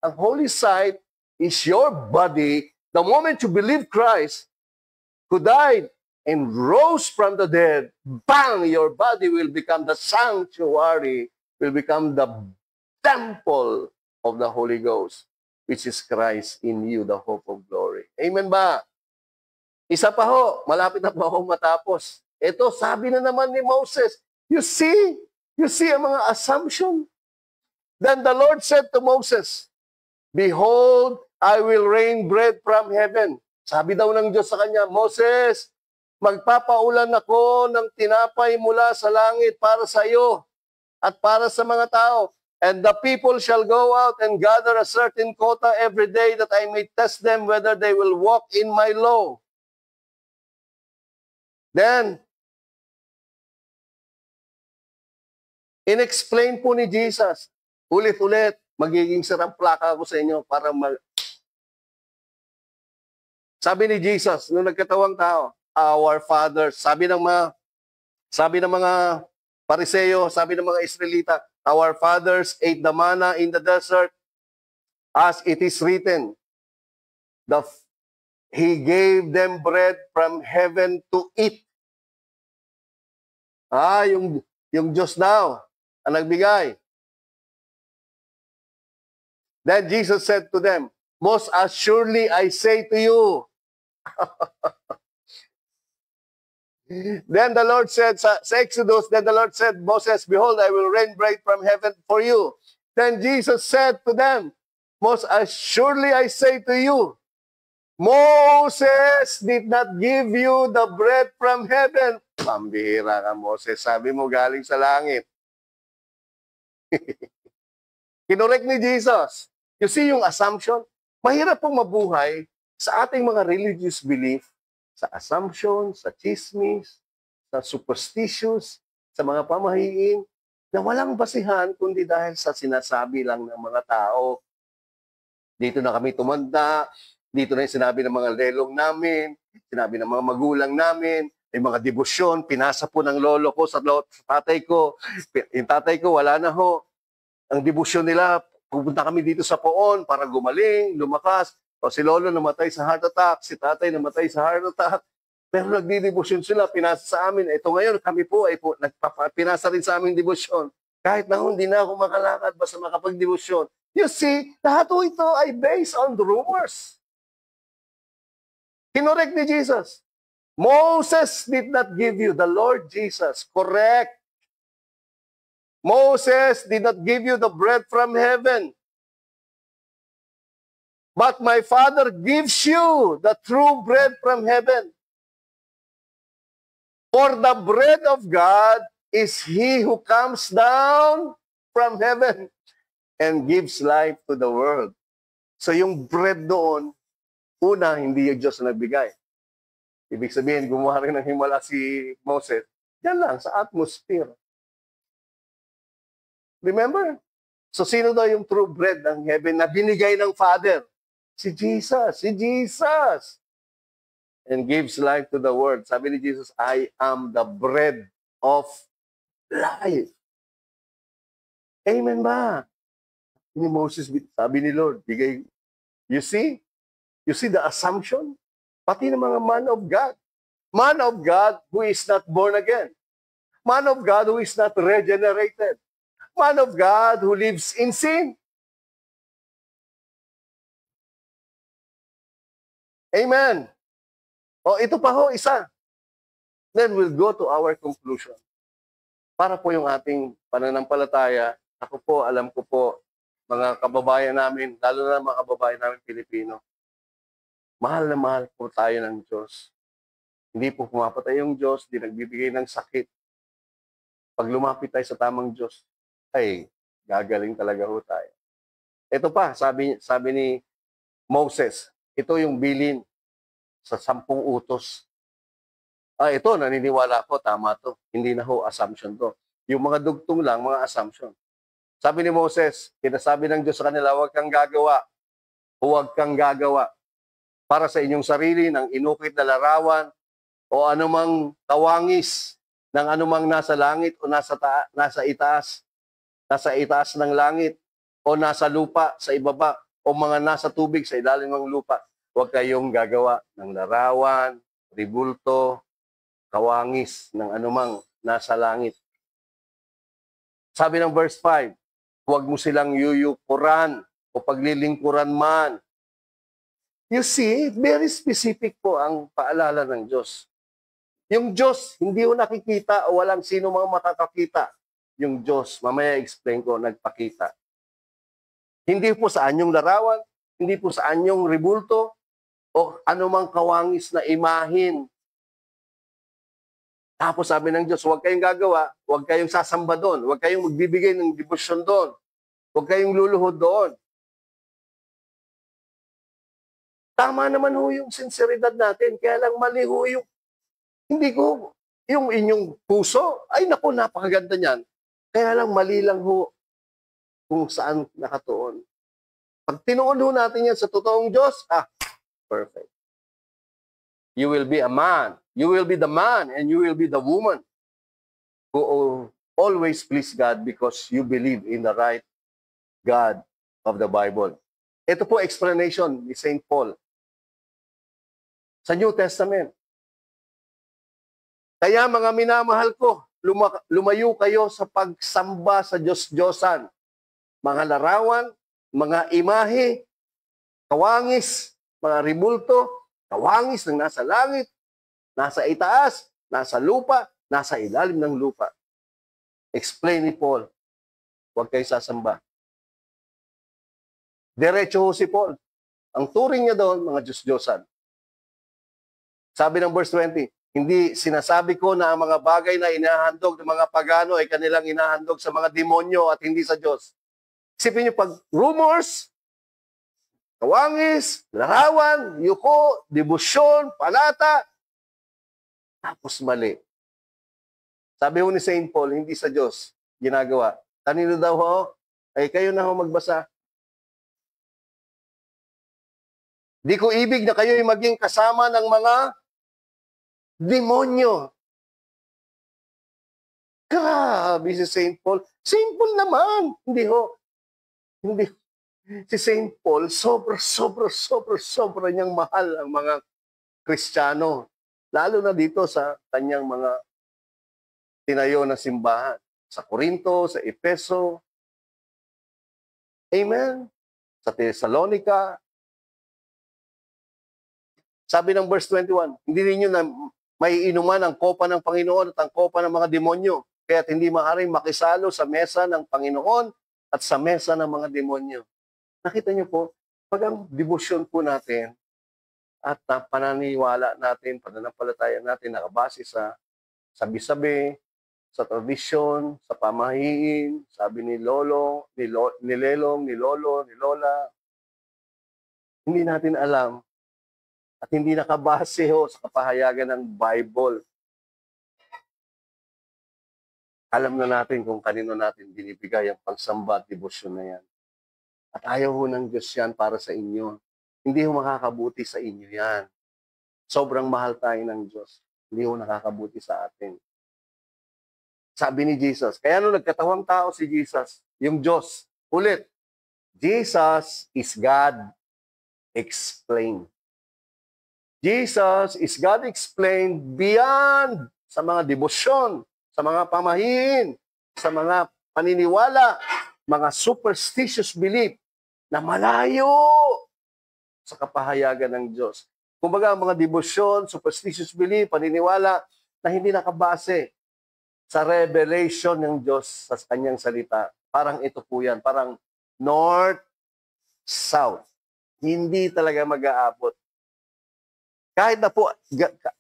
Speaker 1: Ang holy site is your body. The moment you believe Christ, who died and rose from the dead, bang, your body will become the sanctuary, will become the temple of the Holy Ghost, which is Christ in you, the hope of glory. Amen ba? Isa pa ho, malapit na po ako matapos. Ito, sabi na naman ni Moses, you see ang mga assumption. Then the Lord said to Moses, behold, I will rain bread from heaven. Sabi daw ng Diyos sa kanya, Moses, magpapaulan ako ng tinapay mula sa langit para sa iyo at para sa mga tao. And the people shall go out and gather a certain quota every day that I may test them whether they will walk in my law. Then, inexplain po ni Jesus, ulit-ulit, magiging sarang plaka ako sa inyo para sabi ni Jesus, nung nagkatawang tao, our Father, sabi ng mga Pariseo, sabi ng mga Israelita, our fathers ate the manna in the desert, as it is written, He gave them bread from heaven to eat. Yung Diyos daw ang nagbigay. Then Jesus said to them, most assuredly I say to you. Then the Lord said, sa Exodus, then the Lord said, Moses, behold, I will rain bread from heaven for you. Then Jesus said to them, most assuredly I say to you, Moses did not give you the bread from heaven. Pambihira ka, Moses. Sabi mo galing sa langit. Kinorek ni Jesus. You see yung assumption? Mahirap pong mabuhay sa ating mga religious belief, sa assumption, sa chismis, sa superstitious, sa mga pamahiin, na walang basihan kundi dahil sa sinasabi lang ng mga tao. Dito na kami tumanda, dito na yung sinabi ng mga lelong namin, sinabi ng mga magulang namin, may mga debosyon, pinasa po ng lolo ko sa tatay ko. Yung tatay ko, wala na ho. Ang debosyon nila, pupunta kami dito sa Poon para gumaling, lumakas. O si lolo namatay sa heart attack, si tatay namatay sa heart attack. Pero nagdidebosyon sila, pinasa sa amin. Ito ngayon, kami po ay pinasa rin sa aming debosyon. Kahit na hindi na ako makalakad, basta makapag-debosyon. You see, lahat po ito ay based on the rumors. Kinorek ni Jesus. Moses did not give you, the Lord Jesus, correct. Moses did not give you the bread from heaven. But my Father gives you the true bread from heaven. For the bread of God is he who comes down from heaven and gives life to the world. So yung bread doon, una, hindi yung Diyos na nagbigay. Ibig sabihin, gumawa rin ng himala si Moses. Yan lang, sa atmosphere. Remember? So sino daw yung true bread ng heaven na binigay ng Father? Si Jesus. Si Jesus. And gives life to the world. Sabi ni Jesus, I am the bread of life. Amen ba? Ni Moses, sabi ni Lord, bigay. You see? You see the assumption? Pati ng mga man of God. Man of God who is not born again. Man of God who is not regenerated. Man of God who lives in sin. Amen. O, ito pa ho, isa. Then we'll go to our conclusion. Para po yung ating pananampalataya, ako po, alam ko po, mga kababayan namin, lalo na mga kababayan namin Pilipino, mahal na mahal po tayo ng Diyos. Hindi po pumapatay yung Diyos, hindi nagbibigay ng sakit. Pag lumapit tayo sa tamang Diyos, ay gagaling talaga ho tayo. Ito pa, sabi ni Moses, ito yung bilin sa 10 utos. Ito, naniniwala ko, tama to. Hindi na ho, assumption to. Yung mga dugtong lang, mga assumption. Sabi ni Moses, kinasabi ng Diyos sa kanila, huwag kang gagawa para sa inyong sarili ng inukit na larawan o anumang kawangis ng anumang nasa langit o nasa itaas ng langit o nasa lupa sa ibaba o mga nasa tubig sa ilalim ng lupa. Huwag kayong gagawa ng larawan, ribulto, kawangis ng anumang nasa langit. Sabi ng verse 5, huwag mo silang yuyukuran o paglilingkuran man. You see, very specific po ang paalala ng Diyos. Yung Diyos, hindi mo nakikita o walang sino mga makakakita. Yung Diyos, mamaya explain ko, nagpakita. Hindi po sa anyong larawan, hindi po sa anyong ribulto, o anumang kawangis na imahin. Tapos sabi ng Diyos, huwag kayong gagawa, huwag kayong sasamba doon, huwag kayong magbibigay ng debosyon doon, huwag kayong luluhod doon. Tama naman ho yung sinseridad natin, kaya lang mali ho yung Hindi ko, yung inyong puso, ay naku, napakaganda niyan. Kaya lang mali lang ho kung saan nakatuon. Pag tinuon ho natin yan sa totoong Diyos, perfect. You will be a man. You will be the man and you will be the woman who always please God because you believe in the right God of the Bible. Ito po explanation ni St. Paul sa New Testament. Kaya mga minamahal ko, lumayo kayo sa pagsamba sa Diyos-Diyosan. Mga larawan, mga imahe, kawangis, mga ribulto, kawangis ng nasa langit, nasa itaas, nasa lupa, nasa ilalim ng lupa. Explain ni Paul, huwag kayo sasamba. Diretso ho si Paul. Ang turing niya doon, mga Diyos-Diyosan. Sabi ng verse 20, hindi sinasabi ko na ang mga bagay na inahandog ng mga pagano ay kanilang inahandog sa mga demonyo at hindi sa Diyos. Isipin niyo, pag rumors, kawangis, larawan, yuko, debosyon, panata, tapos mali. Sabi ho ni St. Paul, hindi sa Diyos ginagawa. Kanino daw ho? Ay kayo na ho magbasa. Di ko ibig na kayo'y maging kasama ng mga demonyo. Grabe si St. Paul. St. Paul naman. Hindi ho. Hindi. Si St. Paul, sobra niyang mahal ang mga Kristiyano. Lalo na dito sa kanyang mga tinayo na simbahan. Sa Corinto, sa Efeso. Amen. Sa Thessalonica. Sabi ng verse 21, hindi ninyo na may inuman ang kopa ng Panginoon at ang kopa ng mga demonyo. Kaya't hindi maaaring makisalo sa mesa ng Panginoon at sa mesa ng mga demonyo. Nakita niyo po, pag ang debosyon po natin at pananiwala natin, pananampalataya natin nakabase sa sabi-sabi, sa tradisyon, sa pamahiin, sabi ni Lolo, ni Lelong, ni Lolo, ni Lola, hindi natin alam at hindi nakabase ho sa kapahayagan ng Bible. Alam na natin kung kanino natin binibigay ang pagsamba at debosyon na yan. At ayaw ho ng Diyos yan para sa inyo. Hindi ho makakabuti sa inyo yan. Sobrang mahal tayo ng Diyos. Hindi ho nakakabuti sa atin. Sabi ni Jesus, kaya nung nagkatawang tao si Jesus, yung Diyos, ulit, Jesus is God explained. Jesus is God explained beyond sa mga debosyon, sa mga pamahiin, sa mga paniniwala, mga superstitious belief na malayo sa kapahayagan ng Diyos. Kumbaga, mga debosyon, superstitious belief, paniniwala na hindi nakabase sa revelation ng Diyos sa kanyang salita. Parang ito po yan, parang north, south. Hindi talaga mag-aabot. Kahit na po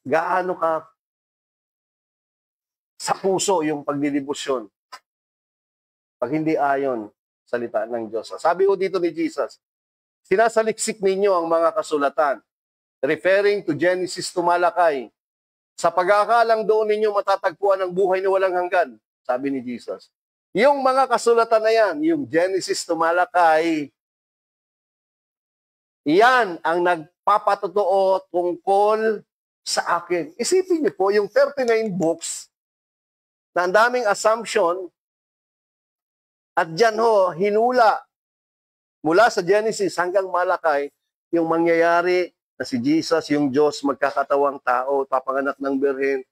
Speaker 1: gaano ka sa puso yung pagdidebosyon, pag hindi ayon salita ng Diyos. Sabi ko dito ni Jesus, sinasaliksik ninyo ang mga kasulatan, referring to Genesis to Malakay. Sa pag-aakalang doon ninyo matatagpuan ang buhay na walang hanggan, sabi ni Jesus. Yung mga kasulatan na yan, yung Genesis to Malakay, yan ang nagpapatotoo tungkol sa akin. Isipin niyo po, yung 39 books, na ang daming assumption, at dyan ho, hinula, mula sa Genesis hanggang Malakay, yung mangyayari na si Jesus, yung Diyos, magkakatawang tao, papanganak ng birhen,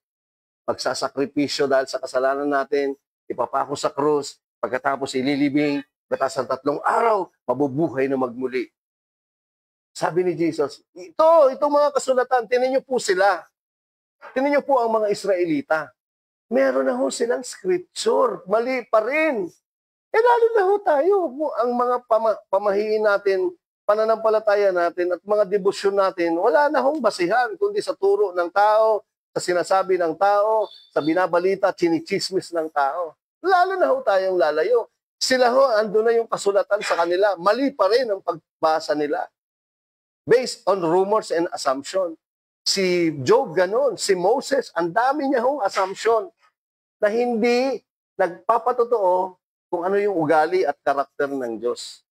Speaker 1: magsasakripisyo dahil sa kasalanan natin, ipapako sa krus, pagkatapos ililibing, batas ng 3 araw, mabubuhay na magmuli. Sabi ni Jesus, itong mga kasulatan, tinan niyo po sila. Tinan niyo po ang mga Israelita. Meron na ho silang scripture. Mali pa rin. Lalo na ho tayo. Ang mga pamahiin natin, pananampalataya natin, at mga debosyon natin, wala na hong basihan, kundi sa turo ng tao, sa sinasabi ng tao, sa binabalita, chinichismis ng tao. Lalo na ho tayong lalayo. Sila ho, ando na yung kasulatan sa kanila. Mali pa rin ang pagbasa nila. Based on rumors and assumption. Si Job ganun, si Moses, ang dami niya hong assumption na hindi nagpapatotoo kung ano yung ugali at karakter ng Diyos.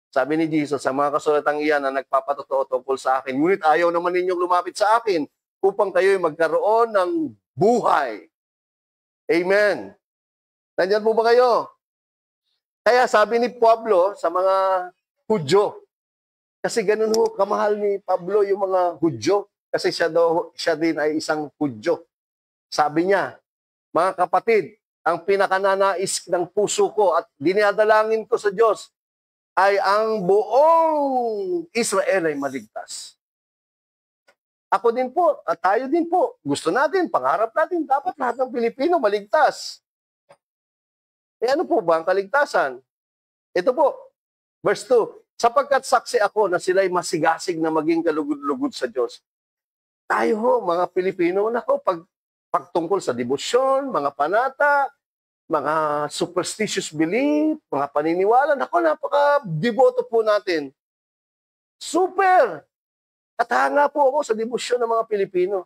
Speaker 1: Sabi ni Jesus, sa mga kasulatang iyan na nagpapatotoo tungkol sa akin, ngunit ayaw naman ninyong lumapit sa akin upang kayo'y magkaroon ng buhay. Amen. Nandiyan po ba kayo? Kaya sabi ni Pablo sa mga Hudyo, kasi ganun ho, kamahal ni Pablo yung mga Hudyo, kasi siya din ay isang Hudyo. Sabi niya, mga kapatid, ang pinakananais ng puso ko at dinadalangin ko sa Diyos ay ang buong Israel ay maligtas. Ako din po, at tayo din po, gusto natin, pangarap natin, dapat lahat ng Pilipino maligtas. Ano po ba ang kaligtasan? Ito po, verse 2, sapagkat saksi ako na sila'y masigasig na maging kalugod-lugod sa Diyos. Tayo ho, mga Pilipino, pagtungkol sa debosyon, mga panata, mga superstitious belief, mga paniniwala, napaka-deboto po natin. Super! At hanga po ako sa debosyon ng mga Pilipino.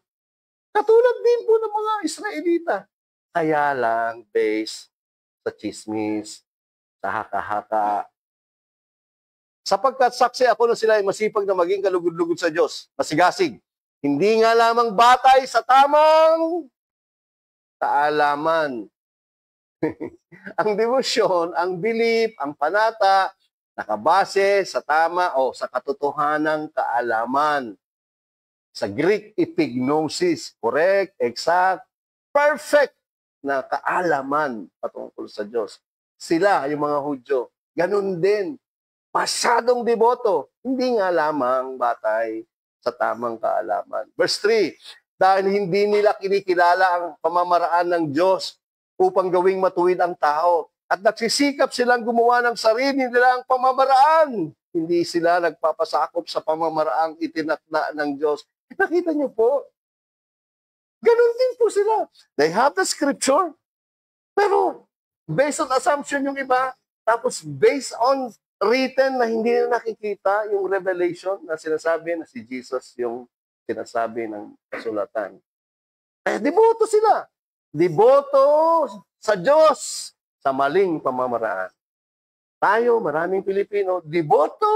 Speaker 1: Katulad din po ng mga Israelita. Kaya lang, based sa chismis, sa haka-haka. Sapagkat saksi ako na sila ay masipag na maging kalugod-lugod sa Diyos, masigasig. Hindi nga lamang batay sa tamang kaalaman. Ang devotion, ang belief, ang panata, nakabase sa tama o sa katotohanang kaalaman. Sa Greek, epignosis, correct, exact, perfect na kaalaman patungkol sa Diyos. Sila, yung mga Hudyo, ganun din. Masyadong deboto, hindi nga lamang batay sa tamang kaalaman. Verse 3, dahil hindi nila kinikilala ang pamamaraan ng Diyos upang gawing matuwid ang tao. At nagsisikap silang gumawa ng sarili nilang pamamaraan. Hindi sila nagpapasakop sa pamamaraang itinakda ng Diyos. Nakita niyo po? Ganun din po sila. They have the scripture, pero based on assumption yung iba, tapos based on written na hindi na nakikita yung revelation na sinasabi na si Jesus yung sinasabi ng kasulatan. Deboto sila. Deboto sa Diyos sa maling pamamaraan. Tayo, maraming Pilipino, deboto.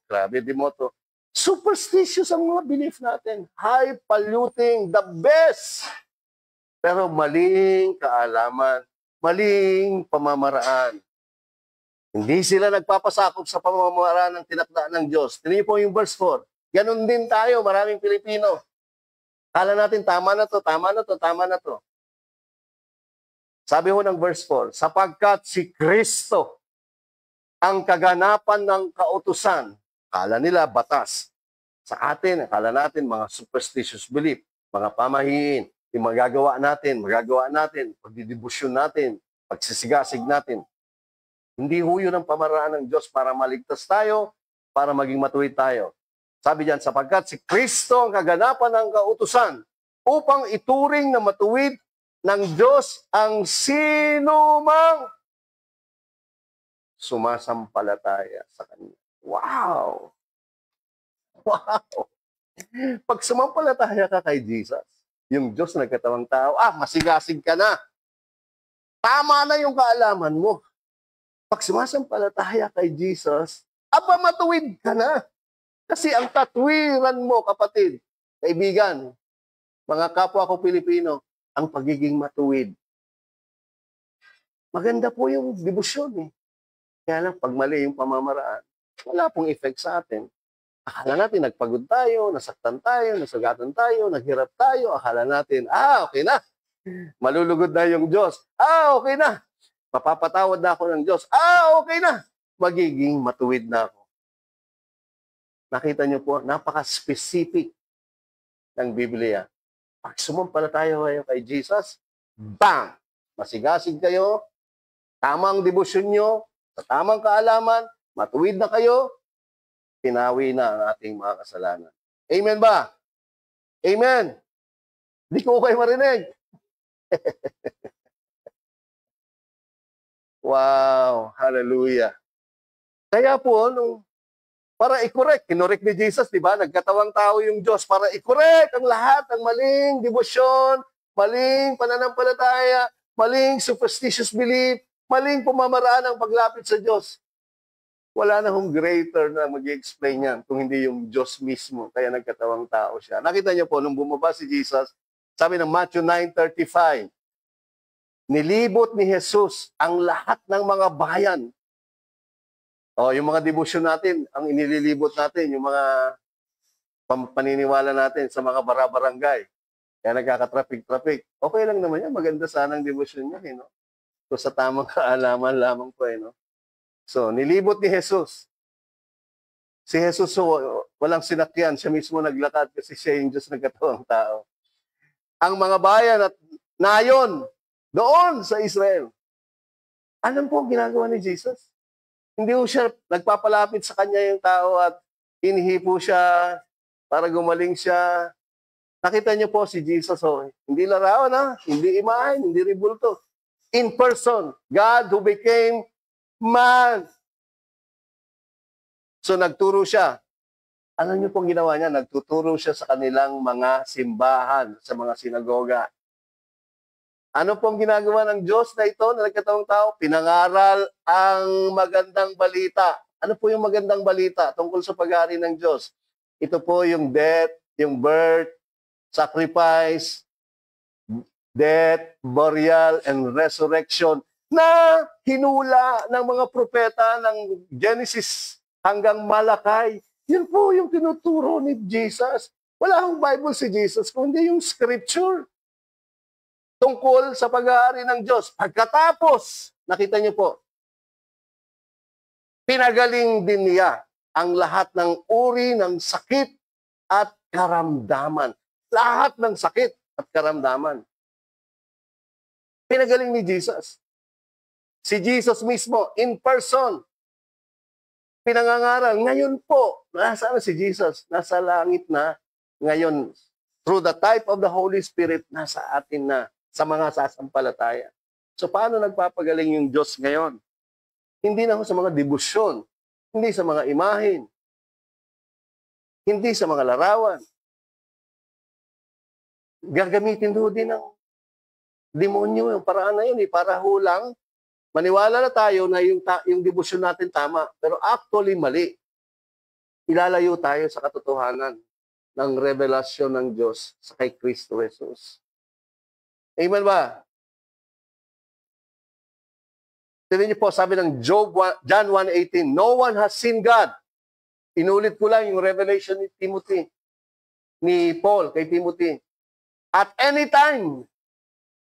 Speaker 1: Grabe, deboto. Superstitious ang mga belief natin. High polluting, the best. Pero maling kaalaman, maling pamamaraan. Hindi sila nagpapasakop sa pamamaraan ng tinakda ng Diyos. Tingnan po yung verse 4. Ganon din tayo, maraming Pilipino. Kala natin, tama na to, tama na to, tama na to. Sabi ho ng verse 4, sapagkat si Kristo ang kaganapan ng kautusan, kala nila batas. Sa atin, kala natin mga superstitious belief, mga pamahiin, yung magagawa natin, pagdidibusyon natin, pagsisigasig natin. Hindi ho yun ang pamaraan ng Diyos para maligtas tayo, para maging matuwid tayo. Sabi diyan, sapagkat si Kristo ang kaganapan ng kautusan upang ituring na matuwid ng Diyos ang sinumang sumasampalataya sa Kanya. Wow! Wow! Pag sumampalataya ka kay Jesus, yung Diyos na nagkatawang tao, masigasig ka na. Tama na yung kaalaman mo. Pag sumasampalataya kay Jesus, matuwid ka na. Kasi ang tatwiran mo, kapatid, kaibigan, mga kapwa ko Pilipino, ang pagiging matuwid. Maganda po yung debosyon eh. Kaya lang, pag mali yung pamamaraan, wala pong effect sa atin. Akala natin, nagpagod tayo, nasaktan tayo, nasugatan tayo, naghirap tayo, akala natin, okay na. Malulugod na yung Diyos. Okay na. Mapapatawad na ako ng Diyos. Okay na. Magiging matuwid na ako. Nakita niyo po, napaka-specific ng Biblia. Pag sumampalataya kayo kay Jesus, bang! Masigasig kayo, tamang debosyon nyo, sa tamang kaalaman, matuwid na kayo, pinawi na ang ating mga kasalanan. Amen ba? Amen! Hindi ko kayo marinig. Wow! Hallelujah! Kaya po, nung para i-correct. Kinorek ni Jesus, di ba? Nagkatawang tao yung Diyos para i-correct ang lahat ng maling debosyon, maling pananampalataya, maling superstitious belief, maling pamamaraan ng paglapit sa Diyos. Wala na hong greater na mag-explain yan kung hindi yung Diyos mismo. Kaya nagkatawang tao siya. Nakita niyo po, nung bumaba si Jesus, sabi ng Matthew 9:35, nilibot ni Jesus ang lahat ng mga bayan. O, yung mga debosyon natin, ang inililibot natin, yung mga paniniwala natin sa mga barabarangay. Kaya nagkakatraffic-traffic. Okay lang naman yan. Maganda sana ang debosyon niya. No? So, sa tamang kaalaman lamang po. No? So, nilibot ni Jesus. Si Jesus, walang sinakyan. Siya mismo naglakad kasi siya yung Diyos nagkatawang tao. Ang mga bayan at nayon, doon sa Israel. Alam po ang ginagawa ni Jesus? Hindi po siya nagpapalapit sa kanya yung tao at hinihipo siya para gumaling siya. Nakita niyo po si Jesus, hindi larawan, hindi imahen, hindi ribulto. In person, God who became man. So nagturo siya. Alam niyo pong ginawa niya? Nagtuturo siya sa kanilang mga simbahan, sa mga sinagoga. Ano pong ginagawa ng Diyos na ito na nagkatawang tao? Pinangaral ang magandang balita. Ano po yung magandang balita tungkol sa pag-aari ng Diyos? Ito po yung death, yung birth, sacrifice, death, burial, and resurrection na hinula ng mga propeta ng Genesis hanggang Malakay. Yun po yung tinuturo ni Jesus. Wala akong Bible si Jesus, kundi yung scripture tungkol sa pag-aari ng Diyos. Pagkatapos, nakita niyo po, pinagaling din niya ang lahat ng uri ng sakit at karamdaman. Lahat ng sakit at karamdaman. Pinagaling ni Jesus. Si Jesus mismo, in person, pinangangaral. Ngayon po, nasaan si Jesus? Nasa langit na. Ngayon, through the type of the Holy Spirit, nasa atin na, sa mga sasampalataya. So, paano nagpapagaling yung Diyos ngayon? Hindi na sa mga debosyon, hindi sa mga imahin, hindi sa mga larawan. Gagamitin doon din ng demonyo yung paraan na yun, para hulang maniwala na tayo na yung debosyon natin tama, pero actually mali. Ilalayo tayo sa katotohanan ng revelasyon ng Diyos sa kay Kristo Jesus. Amen ba? Tignan niyo po, sabi ng John 1:18, no one has seen God. Inulit ko lang yung revelation ni Paul kay Timothy. At any time,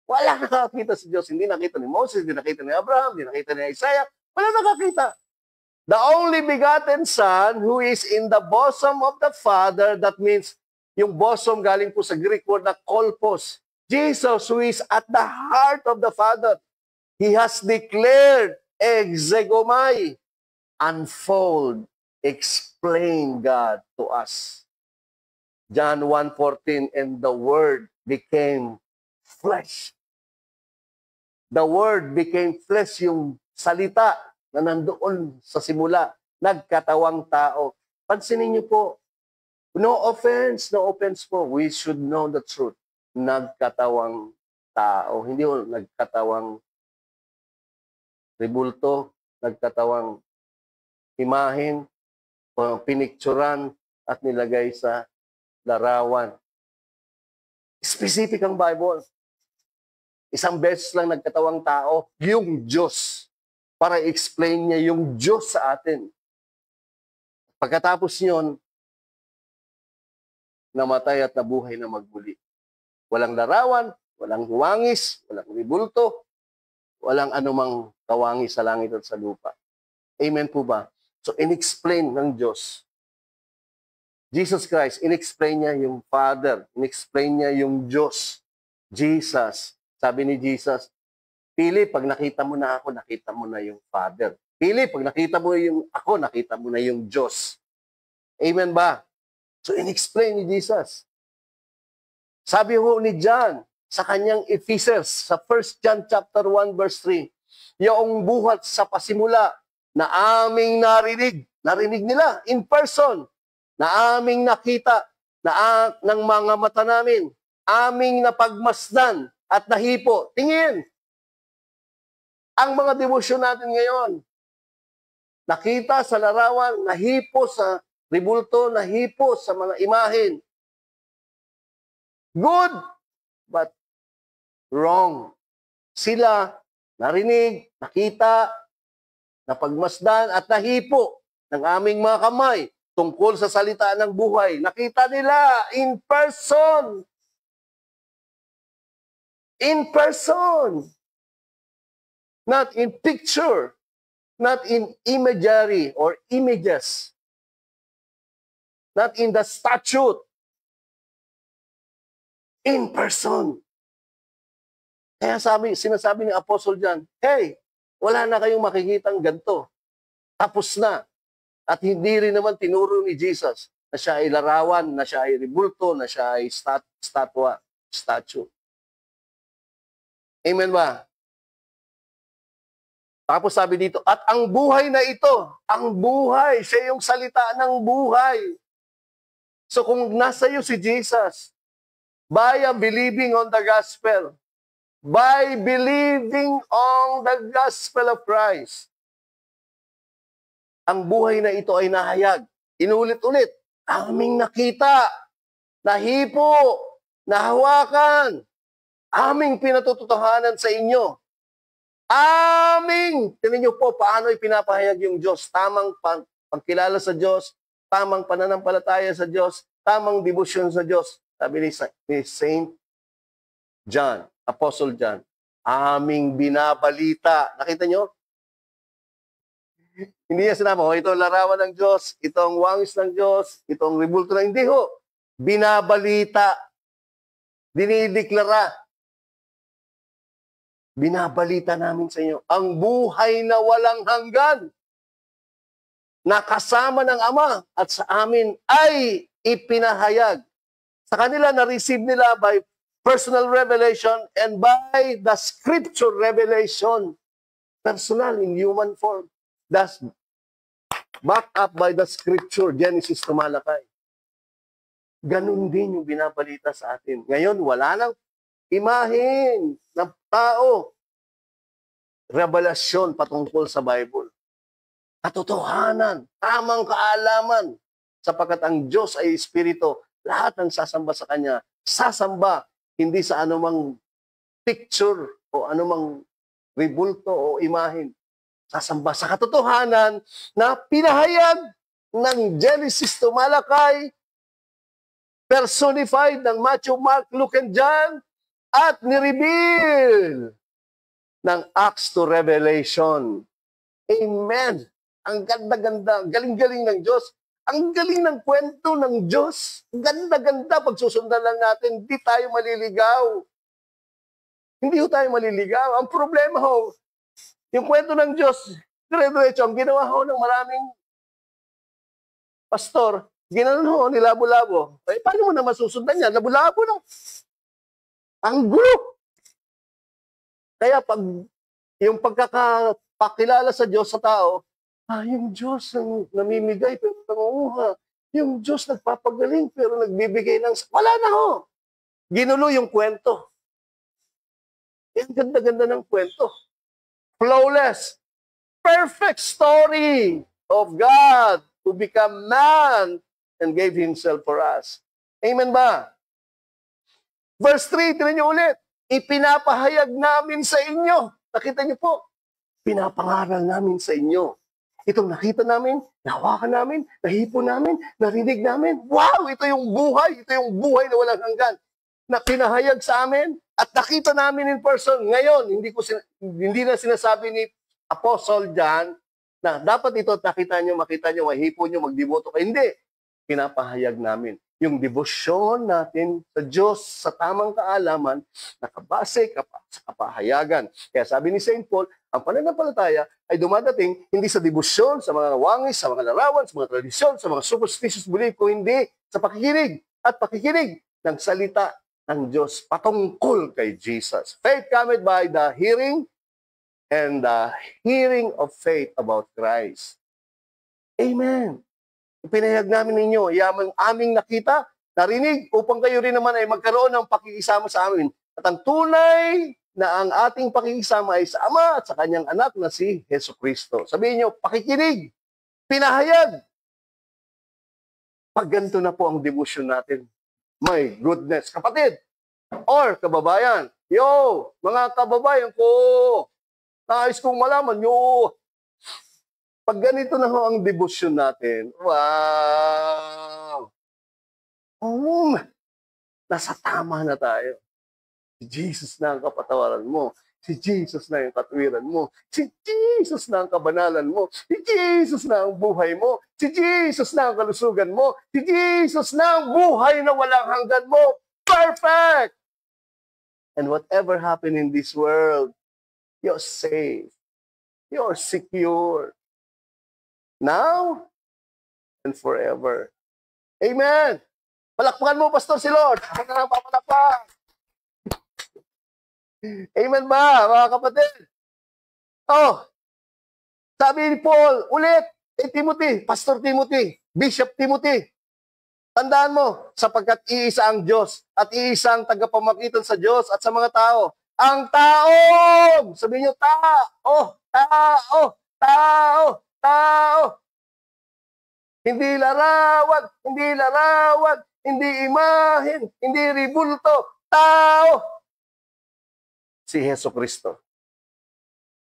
Speaker 1: wala nakakita si Diyos. Hindi nakita ni Moses, hindi nakita ni Abraham, hindi nakita ni Isaiah. Wala nakakita. The only begotten Son who is in the bosom of the Father, that means yung bosom galing po sa Greek word na kolpos. Jesus who is at the heart of the Father. He has declared exegomai, unfold, explain God to us. John 1:14, and the Word became flesh. The Word became flesh, yung salita na nandoon sa simula, nagkatawang tao. Pansinin niyo po, no offense po, we should know the truth. Nagkatawang tao, hindi mo nagkatawang ribulto, nagkatawang imahin, pinikturan at nilagay sa larawan. Specific ang Bible. Isang beses lang nagkatawang tao, yung Diyos, para explain niya yung Diyos sa atin. Pagkatapos yun, namatay at nabuhay na magmuli. Walang larawan, walang huwangis, walang ribulto, walang anumang kawangis sa langit at sa lupa. Amen po ba? So, in-explain ng Diyos. Jesus Christ, in-explain niya yung Father, in-explain niya yung Diyos. Jesus, sabi ni Jesus, Philip, pag nakita mo na ako, nakita mo na yung Father. Philip, pag nakita mo yung ako, nakita mo na yung Diyos. Amen ba? So, in-explain ni Jesus. Sabi ho ni John, sa kanyang Ephesians, sa 1 John chapter 1 verse 3, yung buhat sa pasimula na aming narinig nila in person, na aming nakita ng mga mata namin, aming napagmasdan at nahipo. Tingin, ang mga debosyon natin ngayon, nakita sa larawan, nahipo sa ribulto, nahipo sa mga imahen. Good, but wrong. Sila narinig, nakita, napagmasdan at nahipo ng aming mga kamay tungkol sa salita ng buhay. Nakita nila in person. In person. Not in picture. Not in imagery or images. Not in the statute. In person. Kaya sinasabi ni Apostle John, hey, wala na kayong makikitang ganito. Tapos na. At hindi rin naman tinuro ni Jesus na siya ay larawan, na siya ay ribulto, na siya ay statue. Amen ba? Tapos sabi dito, at ang buhay na ito, ang buhay, siya yung salita ng buhay. So kung nasa iyo si Jesus, by believing on the gospel, by believing on the gospel of Christ, ang buhay na ito ay nahayag. Inulit-ulit, aming nakita, nahipo, nahawakan, aming pinatutuhanan sa inyo. Tingnan niyo po paano ipinapahayag yung Diyos. Tamang pagkilala sa Diyos, tamang pananampalataya sa Diyos, tamang debosyon sa Diyos. Sabi ni Saint John, Apostle John, aming binabalita. Nakita niyo? Hindi niya sinabi, ito ang larawan ng Diyos, ito ang wangis ng Diyos, ito ang ribulto ng hindi ho. Binabalita. Dinideklara. Binabalita namin sa inyo, ang buhay na walang hanggan, na kasama ng Ama at sa amin ay ipinahayag. Sa kanila, na-receive nila by personal revelation and by the scripture revelation. Personal in human form. That's backed up by the scripture, Genesis to Malakay. Ganun din yung binabalita sa atin. Ngayon, wala nang imahin ng tao. Revelasyon patungkol sa Bible. Katotohanan, tamang kaalaman. Sapagkat ang Diyos ay Espiritu, lahat ng sasamba sa Kanya, sasamba, hindi sa anumang picture o anumang ribulto o imahin. Sasamba sa katotohanan na pinahayag ng Genesis to Malakay, personified ng Matthew, Mark, Luke, and John, at nireveal ng Acts to Revelation. Amen. Ang ganda-ganda, galing-galing ng Diyos. Ang galing ng kwento ng Diyos. Ganda-ganda, pagsusundan lang natin, hindi tayo maliligaw. Hindi tayo maliligaw. Ang problema ho, yung kwento ng Diyos, dire-diretso, ang ginawa ho ng maraming pastor, ginanon ho, nilabo-labo. Eh, paano mo na masusundan yan? Labo-labo na. Ang gulo. Kaya pag yung pagkakapakilala sa Diyos sa tao, yung Diyos ang namimigay pero nangunguha. Yung Diyos nagpapagaling pero nagbibigay ng... Wala na ho. Ginulo yung kwento. Ang ganda-ganda ng kwento. Flawless. Perfect story of God who became man and gave Himself for us. Amen ba? Verse 3, tinan niyo ulit. Ipinapahayag namin sa inyo. Nakita niyo po. Pinapangaral namin sa inyo. Itong nakita namin, nahawakan namin, nahipo namin, narinig namin. Wow! Ito yung buhay. Ito yung buhay na walang hanggan. Na pinahayag sa amin at nakita namin in person. Ngayon, hindi na sinasabi ni Apostle John na dapat ito makita nyo, mahipo nyo, magdiboto kayo. Hindi. Pinapahayag namin. Yung debosyon natin sa Diyos sa tamang kaalaman, nakabase sa kapahayagan. Kaya sabi ni St. Paul, ang pananampalataya ay dumadating hindi sa debosyon, sa mga wangis, sa mga larawan, sa mga tradisyon, sa mga superstitious belief, kung hindi sa pakikinig at pakikinig ng salita ng Diyos patungkol kay Jesus. Faith cometh by the hearing, and the hearing of faith about Christ. Amen. Ipinahayag namin ninyo, yamang aming nakita, narinig, upang kayo rin naman ay magkaroon ng pakikisama sa amin. At ang tunay na ang ating pakikisama ay sa Ama at sa Kanyang anak na si Hesus Kristo. Sabihin nyo, pakikinig, pinahayag. Pag ganito na po ang devotion natin, my goodness, kapatid, or kababayan, yo, mga kababayan ko, nais kong malaman nyo, pag ganito na ho ang devotion natin, wow! Nasa tama na tayo. Si Jesus na ang kapatawaran mo. Si Jesus na ang katwiran mo. Si Jesus na ang kabanalan mo. Si Jesus na ang buhay mo. Si Jesus na ang kalusugan mo. Si Jesus na ang buhay na walang hanggan mo. Perfect! And whatever happened in this world, you're safe. You're secure. Now and forever. Amen! Palakpakan mo, Pastor, si Lord. Ako na lang papalakpak. Amen ba, mga kapatid? Oh, sabi ni Paul, ulit, Timothy, Pastor Timothy, Bishop Timothy, tandaan mo, sapagkat iisa ang Diyos at iisa ang tagapamagitan sa Diyos at sa mga tao. Ang tao! Sabihin niyo, tao! Tao! Tao! Tao! Hindi larawan, hindi imahen, hindi ribulto, tao! Si Hesus Kristo.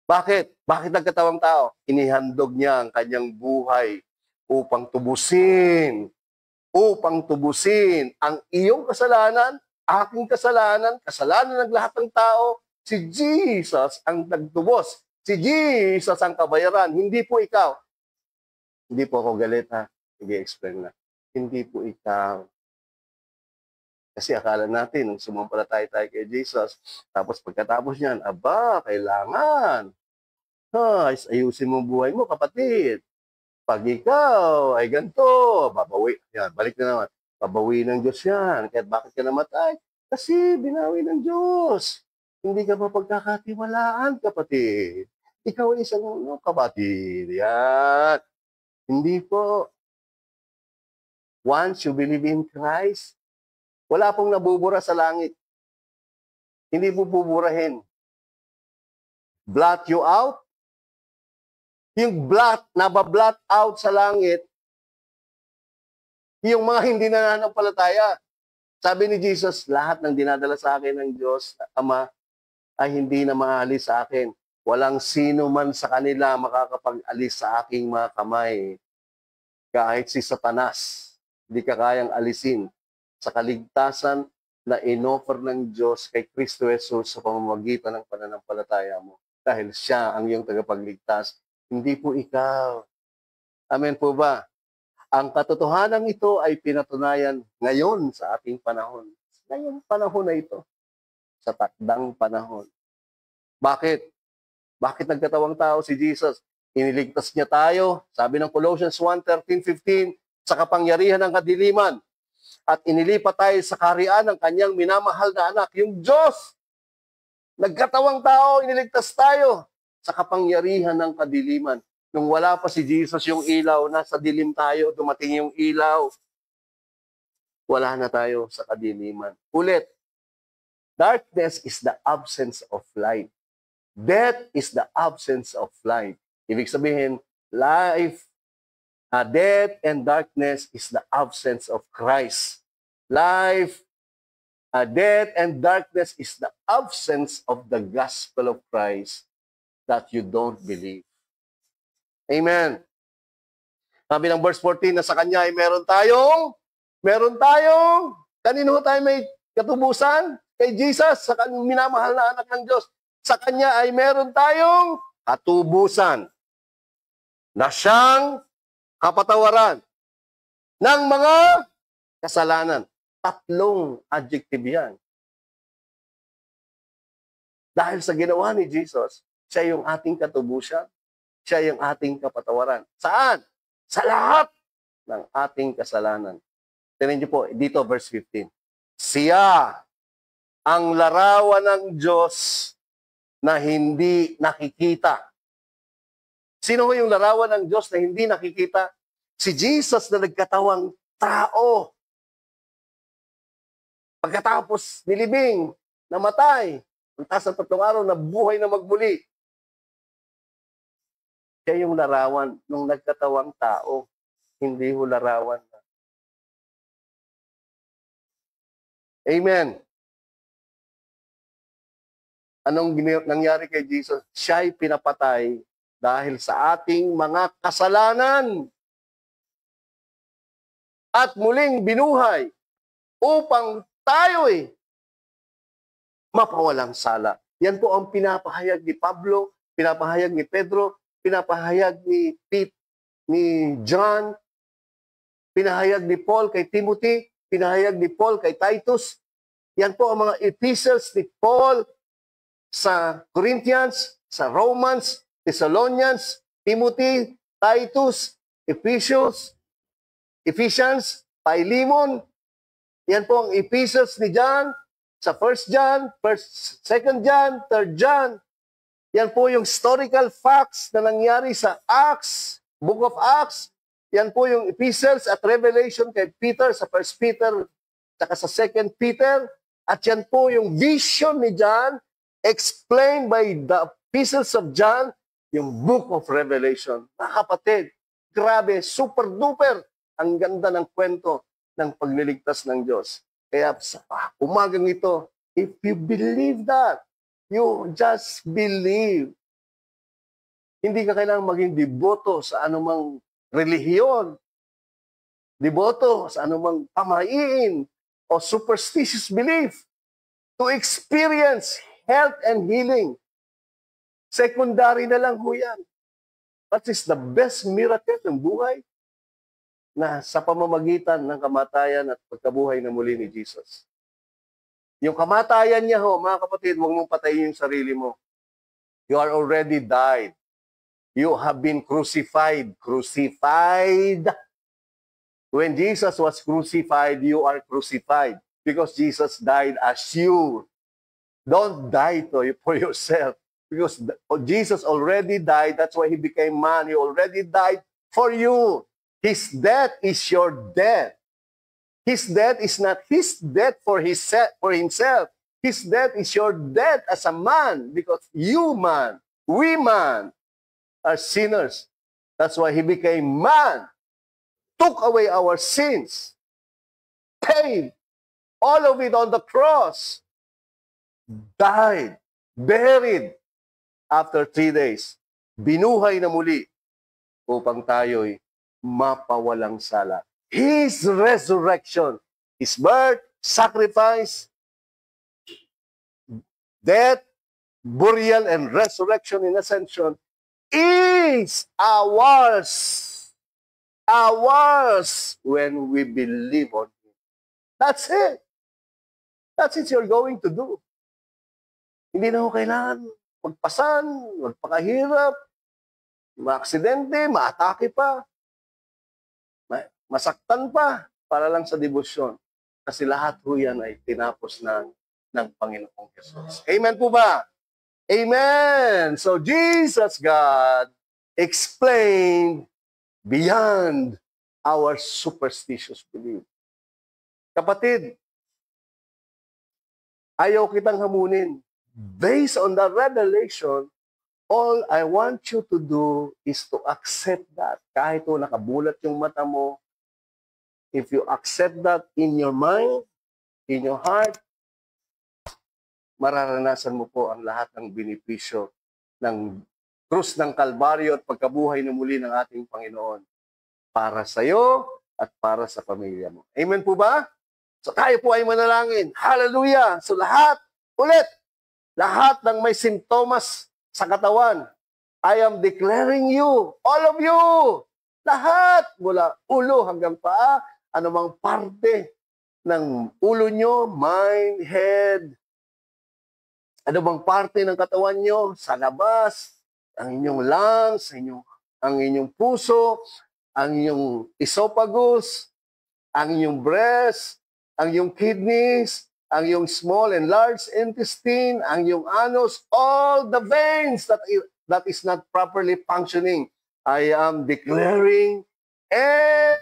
Speaker 1: Bakit? Bakit nagkatawang tao? Inihandog niya ang kanyang buhay upang tubusin ang iyong kasalanan, aking kasalanan, kasalanan ng lahat ng tao. Si Jesus ang nagtubos. Si Jesus ang kabayaran. Hindi po ikaw. Hindi po ako galit, ha? I-explain na. Hindi po ikaw. Kasi akala natin, nung sumampalataya tayo kay Jesus, tapos pagkatapos niyan, aba, kailangan. Ayusin mo buhay mo, kapatid. Pag ikaw ay ganito, babawi. Yan, balik na naman. Babawi ng Diyos yan. Kaya bakit ka namatay? Kasi binawi ng Diyos. Hindi ka pa pagkakatiwalaan, kapatid. Ikaw ay isang kapatid. Yan. Hindi po. Once you believe in Christ, wala pong nabubura sa langit. Hindi po buburahin. Blot you out. Yung nabablat out sa langit, yung mga hindi nananampalataya. Sabi ni Jesus, lahat ng dinadala sa akin ng Diyos, Ama, ay hindi na maalis sa akin. Walang sino man sa kanila makakapag-alis sa aking mga kamay. Kahit si Satanas, hindi ka kayang alisin sa kaligtasan na inoffer ng Diyos kay Kristo Jesus sa pamamagitan ng pananampalataya mo. Dahil siya ang iyong tagapagligtas, hindi po ikaw. Amen po ba? Ang katotohanan ito ay pinatunayan ngayon sa ating panahon. Ngayong panahon na ito. Sa takdang panahon. Bakit? Bakit nagkatawang tao si Jesus? Iniligtas niya tayo, sabi ng Colossians 1:13-15, sa kapangyarihan ng kadiliman. At inilipat tayo sa kaharian ng kanyang minamahal na anak, yung Diyos. Nagkatawang tao, iniligtas tayo sa kapangyarihan ng kadiliman. Nung wala pa si Jesus yung ilaw, nasa dilim tayo, dumating yung ilaw. Wala na tayo sa kadiliman. Ulit, darkness is the absence of light. Death is the absence of light. Ibig sabihin, death and darkness is the absence of Christ. Death and darkness is the absence of the gospel of Christ that you don't believe. Amen. Sabi ng verse 14 na sa kanya ay meron tayong, kanino tayo may katubusan? Kay Jesus, sa minamahal na anak ng Diyos. Sa kanya ay meron tayong katubusan na siyang kapatawaran ng mga kasalanan. 3 adjective yan. Dahil sa ginawa ni Jesus, siya yung ating katubusan, siya yung ating kapatawaran. Saan? Sa lahat ng ating kasalanan. Tingnan niyo po, dito verse 15. Siya ang larawan ng Diyos na hindi nakikita. Sino yung larawan ng Diyos na hindi nakikita? Si Jesus na nagkatawang tao. Pagkatapos nilibing, namatay, pagtas ng 3 araw, nabuhay na magmuli. Siya yung larawan ng nagkatawang tao, hindi ho larawan. Amen. Anong nangyari kay Jesus? Siya'y pinapatay dahil sa ating mga kasalanan. At muling binuhay upang tayo'y mapawalang sala. Yan po ang pinapahayag ni Pablo, pinapahayag ni Pedro, pinapahayag ni Pete, ni John, pinahayag ni Paul kay Timothy, pinahayag ni Paul kay Titus. Yan po ang mga epistles ni Paul sa Corinthians, sa Romans, Thessalonians, Timothy, Titus, Ephesians, Philemon. Yan po ang epistles ni John sa 1 John, 2 John, 3 John. Yan po yung historical facts na nangyari sa Acts, Book of Acts. Yan po yung epistles at revelation kay Peter sa 1 Peter at sa 2 Peter. At yan po yung vision ni John explained by the epistles of John, yung Book of Revelation. Mga kapatid, grabe, super duper. Ang ganda ng kwento ng pagliligtas ng Diyos. Kaya sa umagang ito, if you believe that, you just believe. Hindi ka kailangang maging deboto sa anumang relihiyon, deboto sa anumang pamahiin o superstitious belief to experience health and healing. Secondary na lang ho yan. What is the best miracle ng buhay? Na sa pamamagitan ng kamatayan at pagkabuhay na muli ni Jesus. Yung kamatayan niya ho, mga kapatid, huwag mong patayin yung sarili mo. You are already died. You have been crucified. Crucified. When Jesus was crucified, you are crucified. Because Jesus died as you. Don't die for yourself. Because Jesus already died. That's why He became man. He already died for you. His death is your death. His death is not His death for Himself. His death is your death as a man. Because you man, we man, are sinners. That's why He became man. Took away our sins. Paid all of it on the cross. Died. Buried. After 3 days, binuhay na muli upang tayo'y mapawalang sala. His resurrection, His birth, sacrifice, death, burial, and resurrection in ascension is ours. Ours when we believe on Him. That's it. That's it you're going to do. Hindi na ho kailangan magpasan, magpakahirap, maaksidente, maatake pa, masaktan pa, para lang sa debosyon. Kasi lahat ho yan ay tinapos na ng Panginoong Jesus. Amen po ba? Amen! So Jesus, God, explained beyond our superstitious belief. Kapatid, ayaw kitang hamunin. Based on the revelation, all I want you to do is to accept that. Kahit o nakabulat yung mata mo, if you accept that in your mind, in your heart, mararanasan mo po ang lahat ng benepisyo ng krus ng Kalbaryo at pagkabuhay na muli ng ating Panginoon para sa iyo at para sa pamilya mo. Amen po ba? So tayo po ay manalangin. Hallelujah! So lahat ng may sintomas sa katawan, I am declaring you, all of you, lahat, mula ulo hanggang paa, anumang parte ng ulo nyo, mind, head, anumang parte ng katawan nyo, sa labas, ang inyong lungs, ang inyong puso, ang inyong esophagus, ang inyong breast, ang inyong kidneys, ang iyong small and large intestine, ang iyong anus, all the veins that is not properly functioning. I am declaring and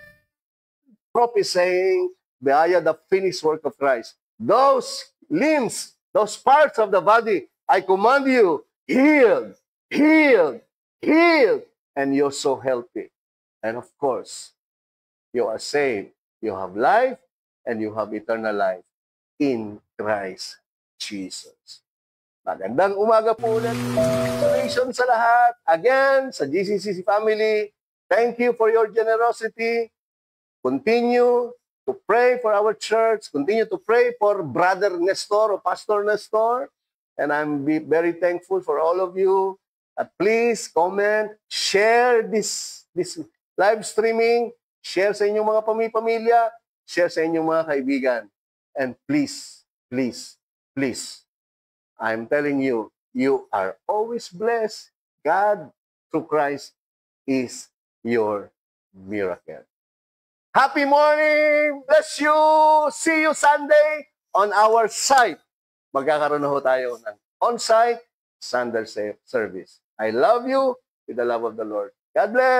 Speaker 1: prophesying via the finished work of Christ. Those limbs, those parts of the body, I command you, healed, healed, healed, and you're so healthy. And of course, you are saved. You have life, and you have eternal life in Christ Jesus. Magandang umaga po ulit. Congratulations sa lahat. Again, sa GCC family, thank you for your generosity. Continue to pray for our church. Continue to pray for Brother Nestor or Pastor Nestor. And I'm very thankful for all of you. Please comment, share this live streaming, share sa inyong mga pamilya, share sa inyong mga kaibigan. And please, please, please, I'm telling you, you are always blessed. God, through Christ, is your miracle. Happy morning! Bless you! See you Sunday on our site. Magkakaroon na ho tayo ng on-site Sunday service. I love you with the love of the Lord. God bless!